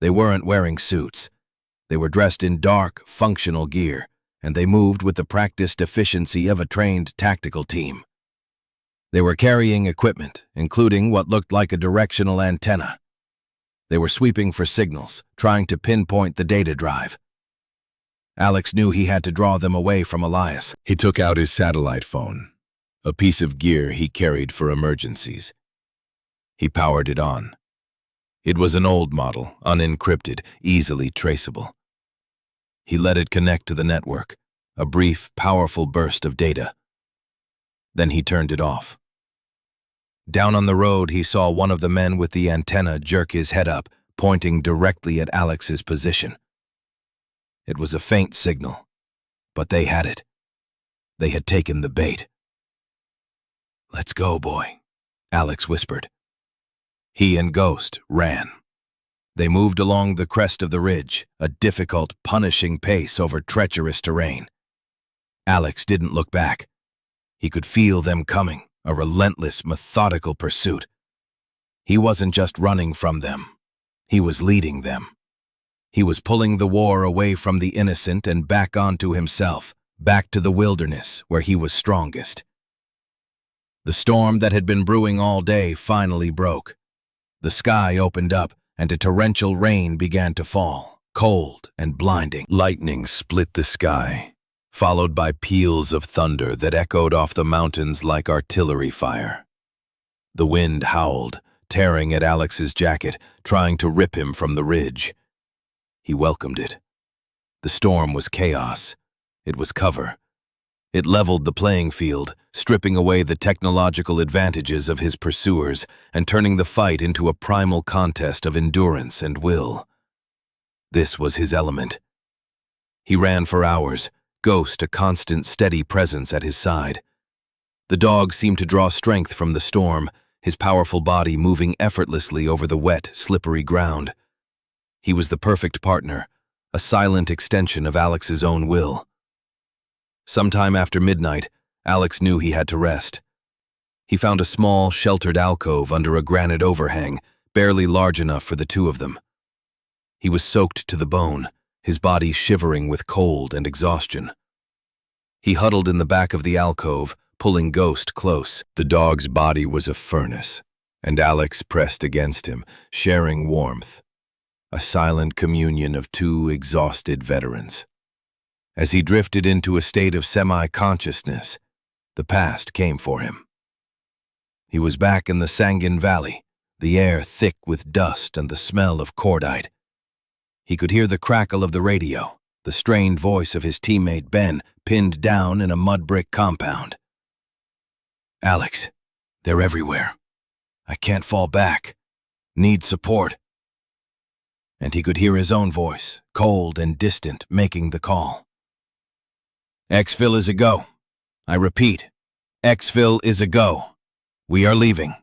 They weren't wearing suits. They were dressed in dark, functional gear, and they moved with the practiced efficiency of a trained tactical team. They were carrying equipment, including what looked like a directional antenna. They were sweeping for signals, trying to pinpoint the data drive. Alex knew he had to draw them away from Elias. He took out his satellite phone, a piece of gear he carried for emergencies. He powered it on. It was an old model, unencrypted, easily traceable. He let it connect to the network, a brief, powerful burst of data. Then he turned it off. Down on the road, he saw one of the men with the antenna jerk his head up, pointing directly at Alex's position. It was a faint signal, but they had it. They had taken the bait. Let's go, boy, Alex whispered. He and Ghost ran. They moved along the crest of the ridge, a difficult, punishing pace over treacherous terrain. Alex didn't look back. He could feel them coming, a relentless, methodical pursuit. He wasn't just running from them. He was leading them. He was pulling the war away from the innocent and back onto himself, back to the wilderness where he was strongest. The storm that had been brewing all day finally broke. The sky opened up, and a torrential rain began to fall, cold and blinding. Lightning split the sky, followed by peals of thunder that echoed off the mountains like artillery fire. The wind howled, tearing at Alex's jacket, trying to rip him from the ridge. He welcomed it. The storm was chaos. It was cover. It leveled the playing field, stripping away the technological advantages of his pursuers and turning the fight into a primal contest of endurance and will. This was his element. He ran for hours, Ghost a constant, steady presence at his side. The dog seemed to draw strength from the storm, his powerful body moving effortlessly over the wet, slippery ground. He was the perfect partner, a silent extension of Alex's own will. Sometime after midnight, Alex knew he had to rest. He found a small, sheltered alcove under a granite overhang, barely large enough for the two of them. He was soaked to the bone, his body shivering with cold and exhaustion. He huddled in the back of the alcove, pulling Ghost close. The dog's body was a furnace, and Alex pressed against him, sharing warmth. A silent communion of two exhausted veterans. As he drifted into a state of semi-consciousness, the past came for him. He was back in the Sangin Valley, the air thick with dust and the smell of cordite. He could hear the crackle of the radio, the strained voice of his teammate Ben, pinned down in a mud brick compound. "Alex, they're everywhere. I can't fall back. Need support." And he could hear his own voice, cold and distant, making the call. "Exfil is a go. I repeat, Exfil is a go. We are leaving."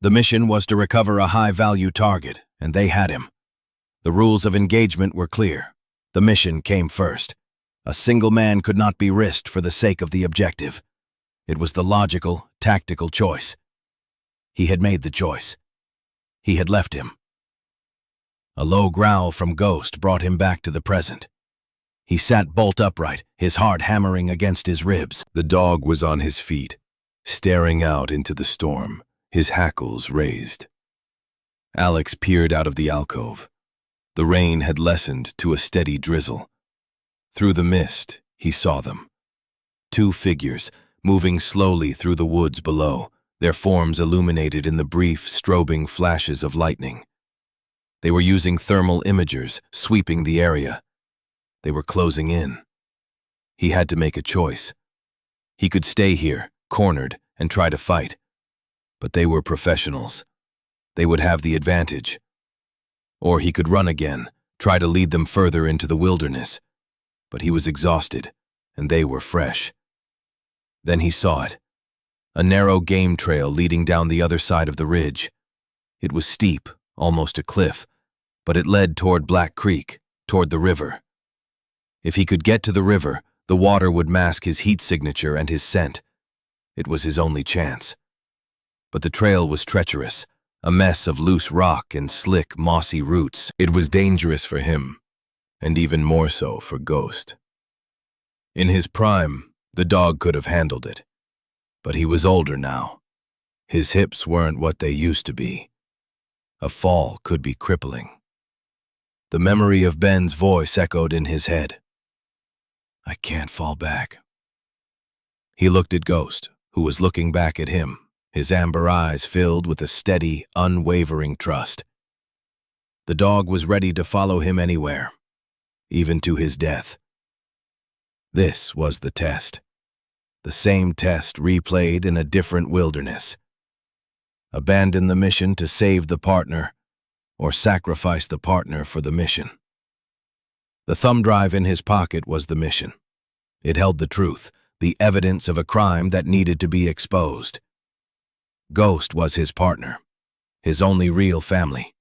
The mission was to recover a high-value target, and they had him. The rules of engagement were clear. The mission came first. A single man could not be risked for the sake of the objective. It was the logical, tactical choice. He had made the choice. He had left him. A low growl from Ghost brought him back to the present. He sat bolt upright, his heart hammering against his ribs. The dog was on his feet, staring out into the storm, his hackles raised. Alex peered out of the alcove. The rain had lessened to a steady drizzle. Through the mist, he saw them. Two figures, moving slowly through the woods below, their forms illuminated in the brief, strobing flashes of lightning. They were using thermal imagers, sweeping the area. They were closing in. He had to make a choice. He could stay here, cornered, and try to fight. But they were professionals. They would have the advantage. Or he could run again, try to lead them further into the wilderness. But he was exhausted, and they were fresh. Then he saw it. A narrow game trail leading down the other side of the ridge. It was steep, almost a cliff, but it led toward Black Creek, toward the river. If he could get to the river, the water would mask his heat signature and his scent. It was his only chance. But the trail was treacherous, a mess of loose rock and slick, mossy roots. It was dangerous for him, and even more so for Ghost. In his prime, the dog could have handled it. But he was older now. His hips weren't what they used to be. A fall could be crippling. The memory of Ben's voice echoed in his head. "I can't fall back." He looked at Ghost, who was looking back at him, his amber eyes filled with a steady, unwavering trust. The dog was ready to follow him anywhere, even to his death. This was the test. The same test replayed in a different wilderness. Abandon the mission to save the partner, or sacrifice the partner for the mission. The thumb drive in his pocket was the mission. It held the truth, the evidence of a crime that needed to be exposed. Ghost was his partner, his only real family,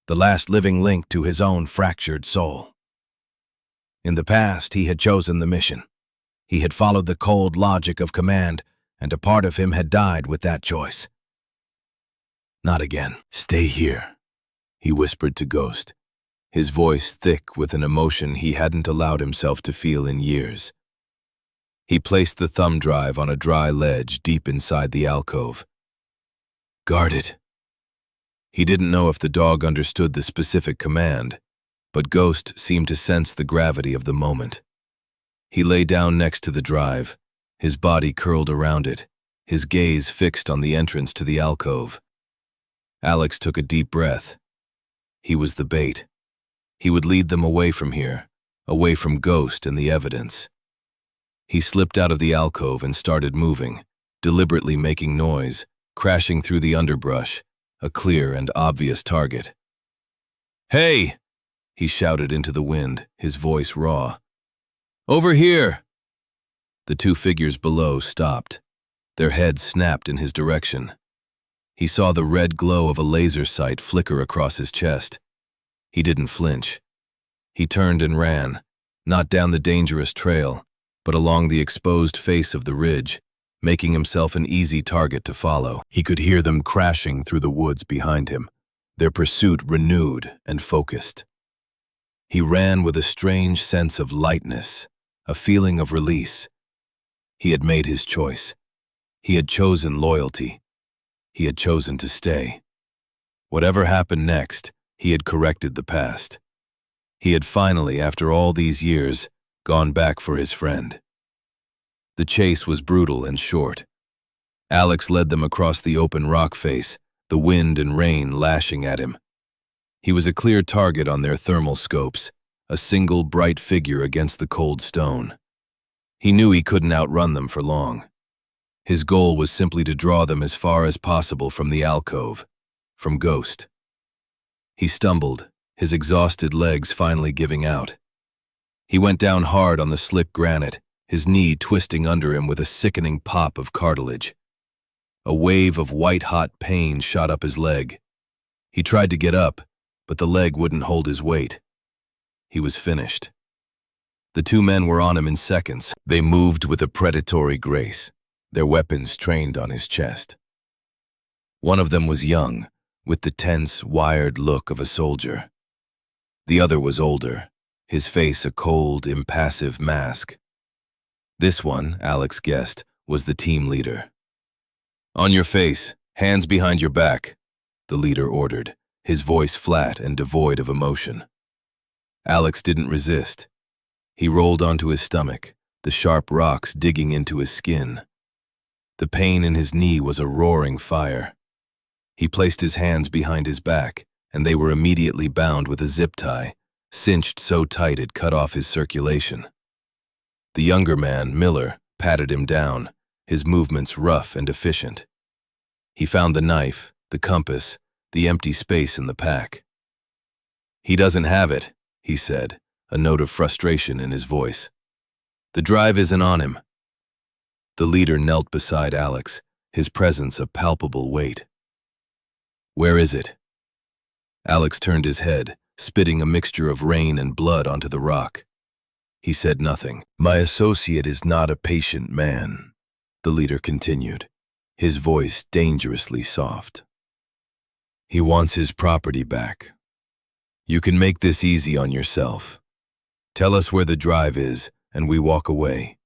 the last living link to his own fractured soul. In the past, he had chosen the mission. He had followed the cold logic of command, and a part of him had died with that choice. Not again. "Stay here," he whispered to Ghost, his voice thick with an emotion he hadn't allowed himself to feel in years. He placed the thumb drive on a dry ledge deep inside the alcove. "Guard it." He didn't know if the dog understood the specific command, but Ghost seemed to sense the gravity of the moment. He lay down next to the drive, his body curled around it, his gaze fixed on the entrance to the alcove. Alex took a deep breath. He was the bait. He would lead them away from here, away from Ghost and the evidence. He slipped out of the alcove and started moving, deliberately making noise, crashing through the underbrush, a clear and obvious target. "Hey!" he shouted into the wind, his voice raw. "Over here!" The two figures below stopped. Their heads snapped in his direction. He saw the red glow of a laser sight flicker across his chest. He didn't flinch. He turned and ran, not down the dangerous trail, but along the exposed face of the ridge, making himself an easy target to follow. He could hear them crashing through the woods behind him, their pursuit renewed and focused. He ran with a strange sense of lightness, a feeling of release. He had made his choice. He had chosen loyalty. He had chosen to stay. Whatever happened next, he had corrected the past. He had finally, after all these years, gone back for his friend. The chase was brutal and short. Alex led them across the open rock face, the wind and rain lashing at him. He was a clear target on their thermal scopes, a single bright figure against the cold stone. He knew he couldn't outrun them for long. His goal was simply to draw them as far as possible from the alcove, from Ghost. He stumbled, his exhausted legs finally giving out. He went down hard on the slick granite, his knee twisting under him with a sickening pop of cartilage. A wave of white-hot pain shot up his leg. He tried to get up, but the leg wouldn't hold his weight. He was finished. The two men were on him in seconds. They moved with a predatory grace, their weapons trained on his chest. One of them was young, with the tense, wired look of a soldier. The other was older, his face a cold, impassive mask. This one, Alex guessed, was the team leader. "On your face, hands behind your back," the leader ordered, his voice flat and devoid of emotion. Alex didn't resist. He rolled onto his stomach, the sharp rocks digging into his skin. The pain in his knee was a roaring fire. He placed his hands behind his back, and they were immediately bound with a zip tie, cinched so tight it cut off his circulation. The younger man, Miller, patted him down, his movements rough and efficient. He found the knife, the compass, the empty space in the pack. "He doesn't have it," he said, a note of frustration in his voice. "The drive isn't on him." The leader knelt beside Alex, his presence a palpable weight. "Where is it?" Alex turned his head, spitting a mixture of rain and blood onto the rock. He said nothing. "My associate is not a patient man," the leader continued, his voice dangerously soft. "He wants his property back. You can make this easy on yourself. Tell us where the drive is, and we walk away.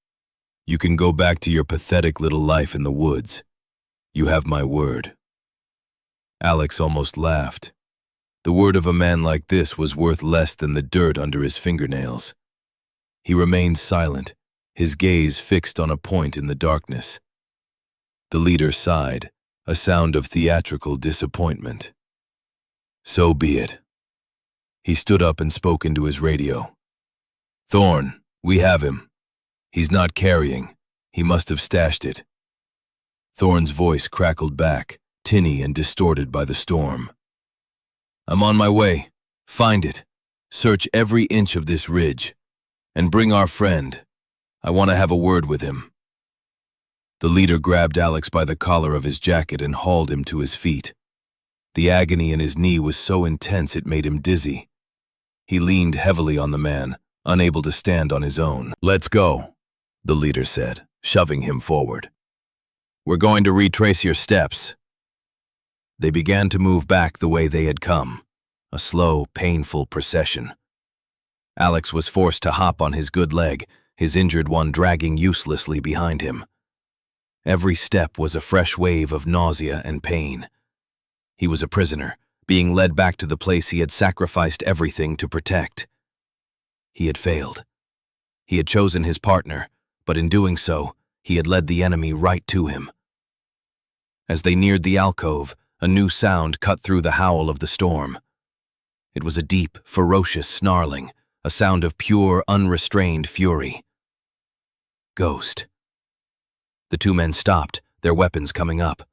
You can go back to your pathetic little life in the woods. You have my word." Alex almost laughed. The word of a man like this was worth less than the dirt under his fingernails. He remained silent, his gaze fixed on a point in the darkness. The leader sighed, a sound of theatrical disappointment. "So be it." He stood up and spoke into his radio. "Thorne, we have him. He's not carrying. He must have stashed it." Thorne's voice crackled back, tinny and distorted by the storm. "I'm on my way. Find it. Search every inch of this ridge. And bring our friend. I want to have a word with him." The leader grabbed Alex by the collar of his jacket and hauled him to his feet. The agony in his knee was so intense it made him dizzy. He leaned heavily on the man, unable to stand on his own. "Let's go," the leader said, shoving him forward. "We're going to retrace your steps." They began to move back the way they had come, a slow, painful procession. Alex was forced to hop on his good leg, his injured one dragging uselessly behind him. Every step was a fresh wave of nausea and pain. He was a prisoner, being led back to the place he had sacrificed everything to protect. He had failed. He had chosen his partner, but in doing so, he had led the enemy right to him. As they neared the alcove, a new sound cut through the howl of the storm. It was a deep, ferocious snarling, a sound of pure, unrestrained fury. Ghost. The two men stopped, their weapons coming up.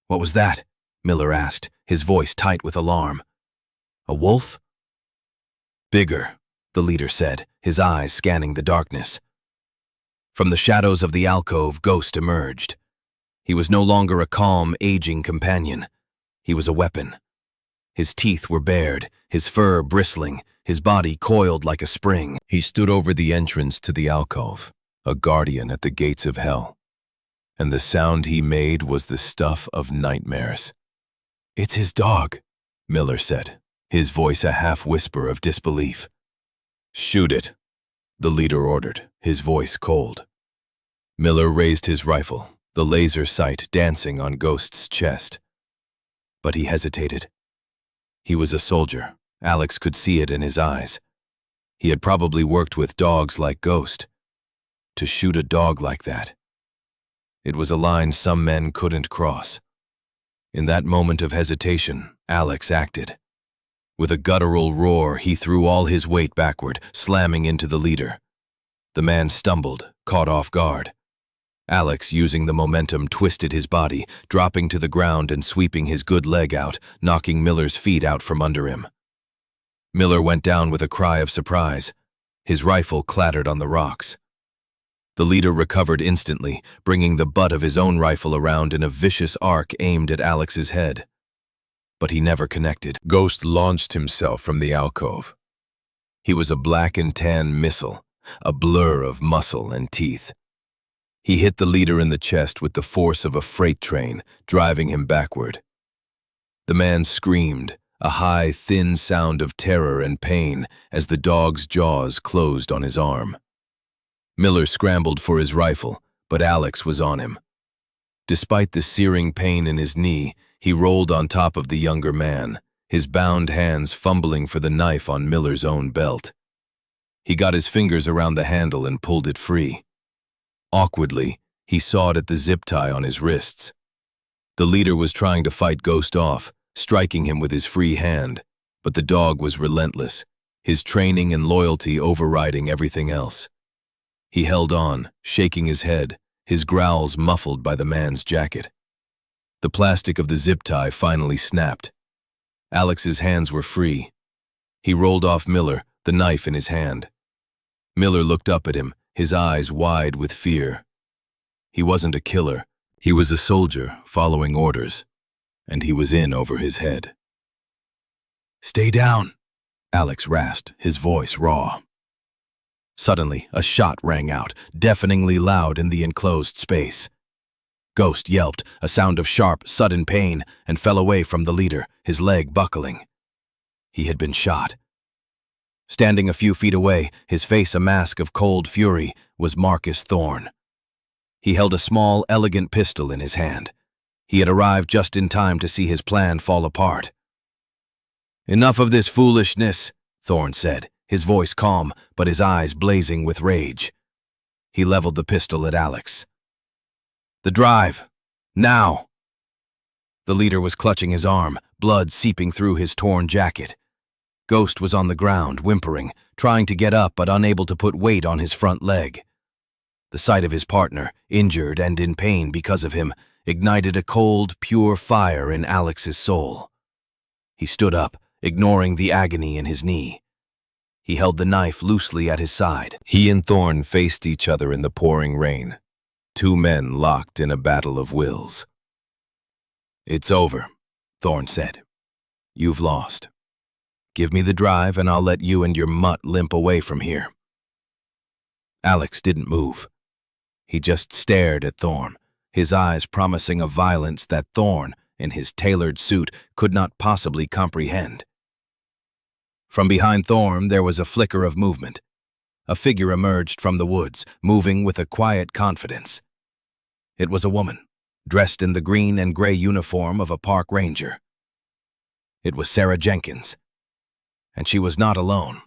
"What was that?" Miller asked, his voice tight with alarm. "A wolf?" "Bigger," the leader said, his eyes scanning the darkness. From the shadows of the alcove, Ghost emerged. He was no longer a calm, aging companion. He was a weapon. His teeth were bared, his fur bristling, his body coiled like a spring. He stood over the entrance to the alcove, a guardian at the gates of hell. And the sound he made was the stuff of nightmares. "It's his dog," Miller said, his voice a half-whisper of disbelief. "Shoot it," the leader ordered, his voice cold. Miller raised his rifle, the laser sight dancing on Ghost's chest. But he hesitated. He was a soldier. Alex could see it in his eyes. He had probably worked with dogs like Ghost. To shoot a dog like that. It was a line some men couldn't cross. In that moment of hesitation, Alex acted. With a guttural roar, he threw all his weight backward, slamming into the leader. The man stumbled, caught off guard. Alex, using the momentum, twisted his body, dropping to the ground and sweeping his good leg out, knocking Miller's feet out from under him. Miller went down with a cry of surprise. His rifle clattered on the rocks. The leader recovered instantly, bringing the butt of his own rifle around in a vicious arc aimed at Alex's head. But he never connected. Ghost launched himself from the alcove. He was a black and tan missile, a blur of muscle and teeth. He hit the leader in the chest with the force of a freight train, driving him backward. The man screamed, a high, thin sound of terror and pain as the dog's jaws closed on his arm. Miller scrambled for his rifle, but Alex was on him. Despite the searing pain in his knee, he rolled on top of the younger man, his bound hands fumbling for the knife on Miller's own belt. He got his fingers around the handle and pulled it free. Awkwardly, he sawed at the zip tie on his wrists. The leader was trying to fight Ghost off, striking him with his free hand, but the dog was relentless, his training and loyalty overriding everything else. He held on, shaking his head, his growls muffled by the man's jacket. The plastic of the zip tie finally snapped. Alex's hands were free. He rolled off Miller, the knife in his hand. Miller looked up at him, his eyes wide with fear. He wasn't a killer. He was a soldier, following orders, and he was in over his head. "Stay down," Alex rasped, his voice raw. Suddenly, a shot rang out, deafeningly loud in the enclosed space. Ghost yelped, a sound of sharp, sudden pain, and fell away from the leader, his leg buckling. He had been shot. Standing a few feet away, his face a mask of cold fury, was Marcus Thorne. He held a small, elegant pistol in his hand. He had arrived just in time to see his plan fall apart. "Enough of this foolishness," Thorne said, his voice calm, but his eyes blazing with rage. He leveled the pistol at Alex. "The drive! Now!" The leader was clutching his arm, blood seeping through his torn jacket. Ghost was on the ground, whimpering, trying to get up but unable to put weight on his front leg. The sight of his partner, injured and in pain because of him, ignited a cold, pure fire in Alex's soul. He stood up, ignoring the agony in his knee. He held the knife loosely at his side. He and Thorne faced each other in the pouring rain, two men locked in a battle of wills. "It's over," Thorne said. "You've lost. Give me the drive and I'll let you and your mutt limp away from here." Alex didn't move. He just stared at Thorne, his eyes promising a violence that Thorne, in his tailored suit, could not possibly comprehend. From behind Thorne there was a flicker of movement. A figure emerged from the woods, moving with a quiet confidence. It was a woman, dressed in the green and gray uniform of a park ranger. It was Sarah Jenkins. And she was not alone.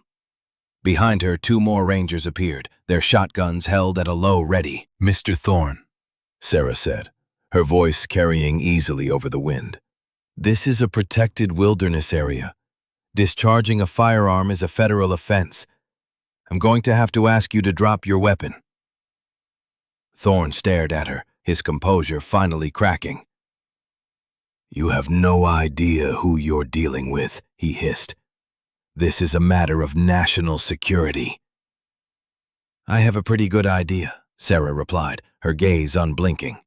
Behind her, two more rangers appeared, their shotguns held at a low ready. "Mr. Thorne," Sarah said, her voice carrying easily over the wind. "This is a protected wilderness area. Discharging a firearm is a federal offense. I'm going to have to ask you to drop your weapon." Thorne stared at her, his composure finally cracking. "You have no idea who you're dealing with," he hissed. "This is a matter of national security." "I have a pretty good idea," Sarah replied, her gaze unblinking.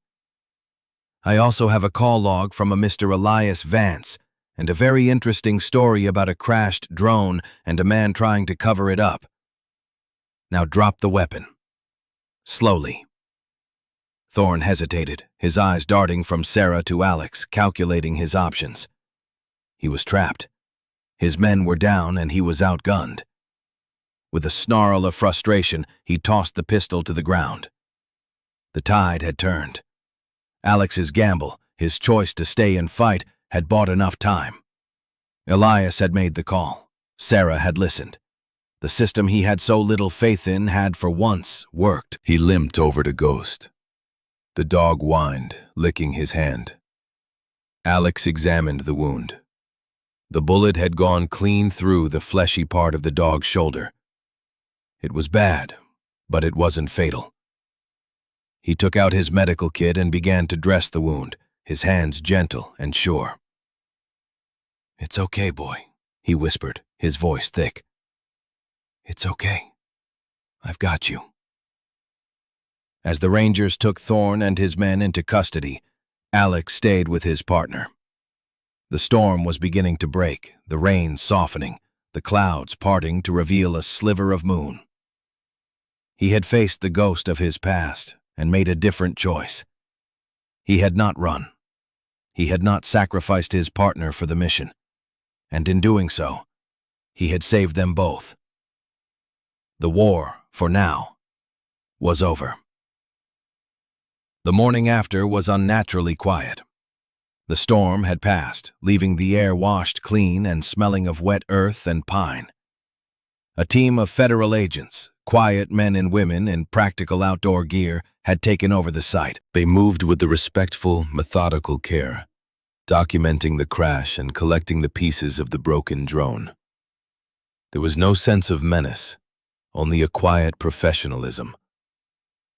"I also have a call log from a Mr. Elias Vance, and a very interesting story about a crashed drone and a man trying to cover it up. Now drop the weapon. Slowly." Thorne hesitated, his eyes darting from Sarah to Alex, calculating his options. He was trapped. His men were down and he was outgunned. With a snarl of frustration, he tossed the pistol to the ground. The tide had turned. Alex's gamble, his choice to stay and fight, had bought enough time. Elias had made the call. Sarah had listened. The system he had so little faith in had for once worked. He limped over to Ghost. The dog whined, licking his hand. Alex examined the wound. The bullet had gone clean through the fleshy part of the dog's shoulder. It was bad, but it wasn't fatal. He took out his medical kit and began to dress the wound, his hands gentle and sure. "It's okay, boy," he whispered, his voice thick. "It's okay. I've got you." As the Rangers took Thorne and his men into custody, Alex stayed with his partner. The storm was beginning to break, the rain softening, the clouds parting to reveal a sliver of moon. He had faced the ghost of his past and made a different choice. He had not run. He had not sacrificed his partner for the mission. And in doing so, he had saved them both. The war, for now, was over. The morning after was unnaturally quiet. The storm had passed, leaving the air washed clean and smelling of wet earth and pine. A team of federal agents, quiet men and women in practical outdoor gear, had taken over the site. They moved with the respectful, methodical care, documenting the crash and collecting the pieces of the broken drone. There was no sense of menace, only a quiet professionalism.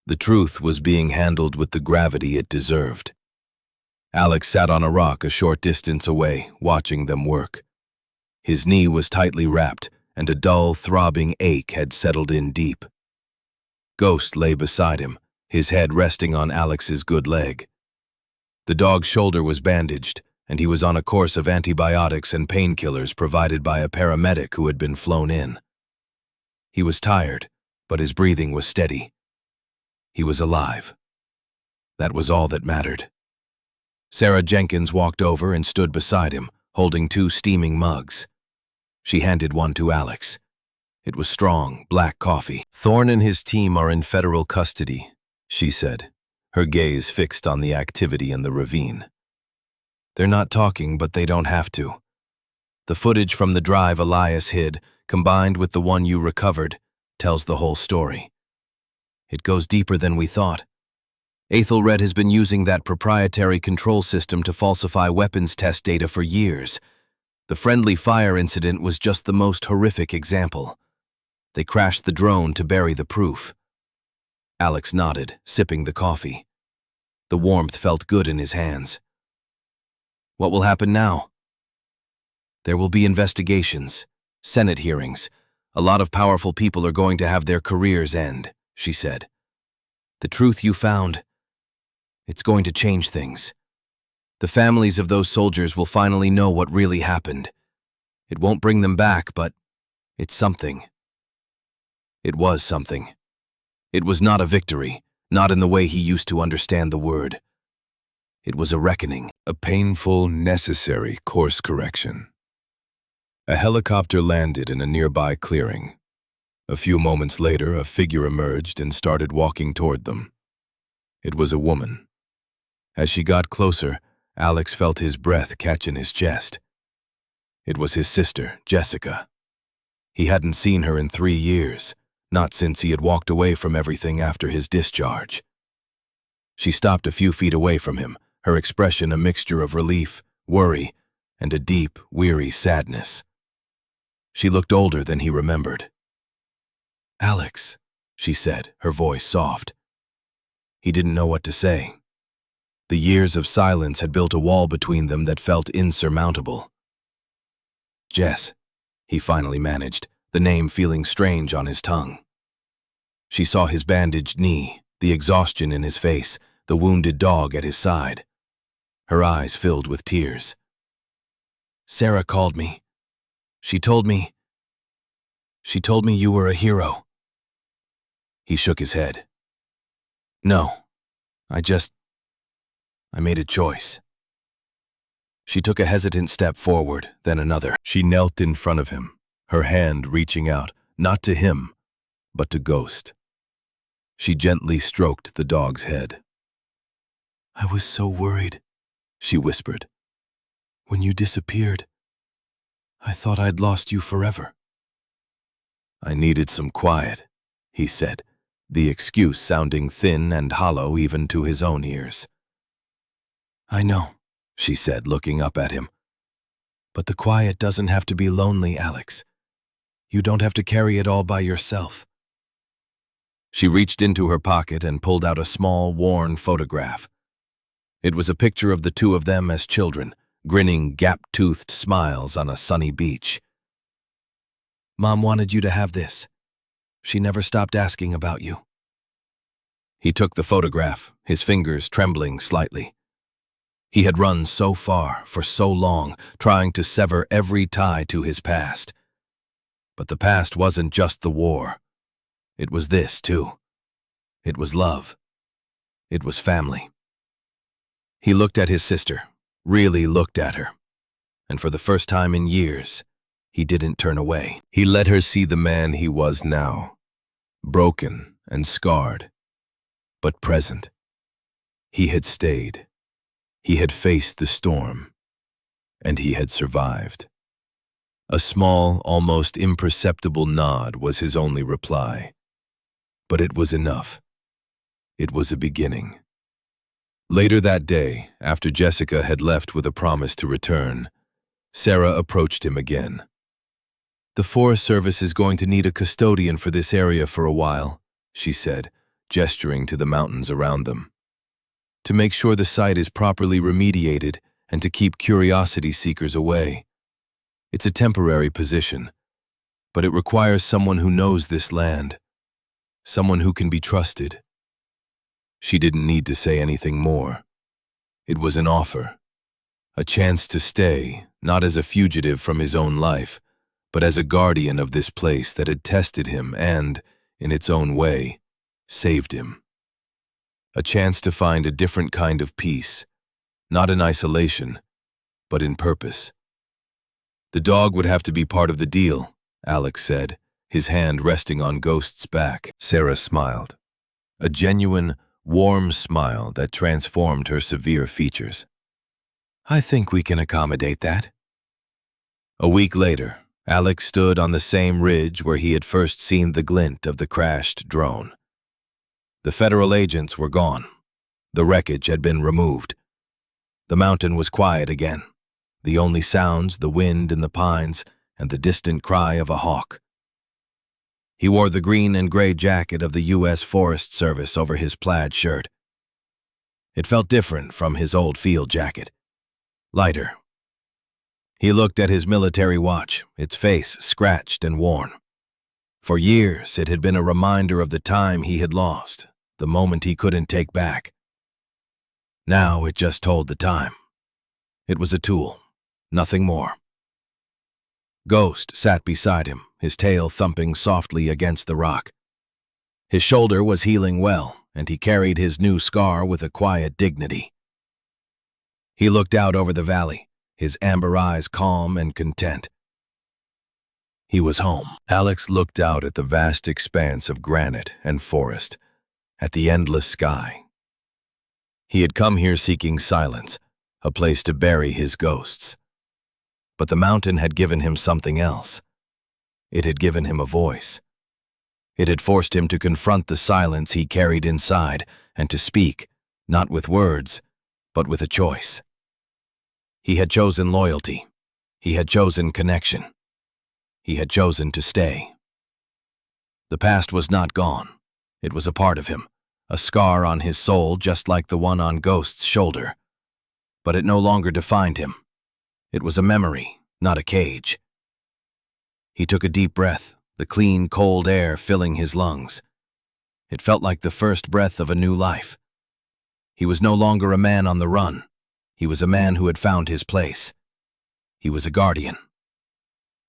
The truth was being handled with the gravity it deserved. Alex sat on a rock a short distance away, watching them work. His knee was tightly wrapped, and a dull, throbbing ache had settled in deep. Ghost lay beside him, his head resting on Alex's good leg. The dog's shoulder was bandaged, and he was on a course of antibiotics and painkillers provided by a paramedic who had been flown in. He was tired, but his breathing was steady. He was alive. That was all that mattered. Sarah Jenkins walked over and stood beside him, holding 2 steaming mugs. She handed one to Alex. It was strong, black coffee. "Thorne and his team are in federal custody," she said, her gaze fixed on the activity in the ravine. "They're not talking, but they don't have to. The footage from the drive Elias hid, combined with the one you recovered, tells the whole story. It goes deeper than we thought. Aethelred has been using that proprietary control system to falsify weapons test data for years. The friendly fire incident was just the most horrific example. They crashed the drone to bury the proof." Alex nodded, sipping the coffee. The warmth felt good in his hands. "What will happen now?" "There will be investigations, Senate hearings. A lot of powerful people are going to have their careers end," she said. "The truth you found, it's going to change things. The families of those soldiers will finally know what really happened. It won't bring them back, but it's something." It was something. It was not a victory, not in the way he used to understand the word. It was a reckoning, a painful, necessary course correction. A helicopter landed in a nearby clearing. A few moments later, a figure emerged and started walking toward them. It was a woman. As she got closer, Alex felt his breath catch in his chest. It was his sister, Jessica. He hadn't seen her in 3 years, not since he had walked away from everything after his discharge. She stopped a few feet away from him, her expression a mixture of relief, worry, and a deep, weary sadness. She looked older than he remembered. "Alex," she said, her voice soft. He didn't know what to say. The years of silence had built a wall between them that felt insurmountable. Jess, he finally managed, the name feeling strange on his tongue. She saw his bandaged knee, the exhaustion in his face, the wounded dog at his side. Her eyes filled with tears. Sarah called me. She told me you were a hero. He shook his head. No, I made a choice. She took a hesitant step forward, then another. She knelt in front of him, her hand reaching out, not to him, but to Ghost. She gently stroked the dog's head. I was so worried, she whispered. When you disappeared, I thought I'd lost you forever. I needed some quiet, he said, the excuse sounding thin and hollow even to his own ears. I know, she said, looking up at him. But the quiet doesn't have to be lonely, Alex. You don't have to carry it all by yourself. She reached into her pocket and pulled out a small, worn photograph. It was a picture of the two of them as children, grinning gap-toothed smiles on a sunny beach. Mom wanted you to have this. She never stopped asking about you. He took the photograph, his fingers trembling slightly. He had run so far, for so long, trying to sever every tie to his past. But the past wasn't just the war. It was this, too. It was love. It was family. He looked at his sister, really looked at her. And for the first time in years, he didn't turn away. He let her see the man he was now, broken and scarred, but present. He had stayed. He had faced the storm, and he had survived. A small, almost imperceptible nod was his only reply. But it was enough. It was a beginning. Later that day, after Jessica had left with a promise to return, Sarah approached him again. The Forest Service is going to need a custodian for this area for a while, she said, gesturing to the mountains around them. To make sure the site is properly remediated and to keep curiosity seekers away. It's a temporary position, but it requires someone who knows this land, someone who can be trusted. She didn't need to say anything more. It was an offer, a chance to stay, not as a fugitive from his own life, but as a guardian of this place that had tested him and, in its own way, saved him. A chance to find a different kind of peace, not in isolation, but in purpose. The dog would have to be part of the deal, Alex said, his hand resting on Ghost's back. Sarah smiled. A genuine, warm smile that transformed her severe features. I think we can accommodate that. A week later, Alex stood on the same ridge where he had first seen the glint of the crashed drone. The federal agents were gone. The wreckage had been removed. The mountain was quiet again. The only sounds, the wind in the pines and the distant cry of a hawk. He wore the green and gray jacket of the U.S. Forest Service over his plaid shirt. It felt different from his old field jacket. Lighter. He looked at his military watch, its face scratched and worn. For years, it had been a reminder of the time he had lost, the moment he couldn't take back. Now it just told the time. It was a tool, nothing more. Ghost sat beside him, his tail thumping softly against the rock. His shoulder was healing well, and he carried his new scar with a quiet dignity. He looked out over the valley, his amber eyes calm and content. He was home. Alex looked out at the vast expanse of granite and forest, at the endless sky. He had come here seeking silence, a place to bury his ghosts. But the mountain had given him something else. It had given him a voice. It had forced him to confront the silence he carried inside and to speak, not with words, but with a choice. He had chosen loyalty. He had chosen connection. He had chosen to stay. The past was not gone. It was a part of him, a scar on his soul just like the one on Ghost's shoulder. But it no longer defined him. It was a memory, not a cage. He took a deep breath, the clean, cold air filling his lungs. It felt like the first breath of a new life. He was no longer a man on the run. He was a man who had found his place. He was a guardian.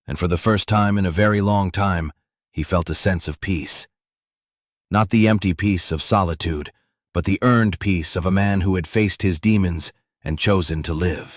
And for the first time in a very long time, he felt a sense of peace. Not the empty peace of solitude, but the earned peace of a man who had faced his demons and chosen to live.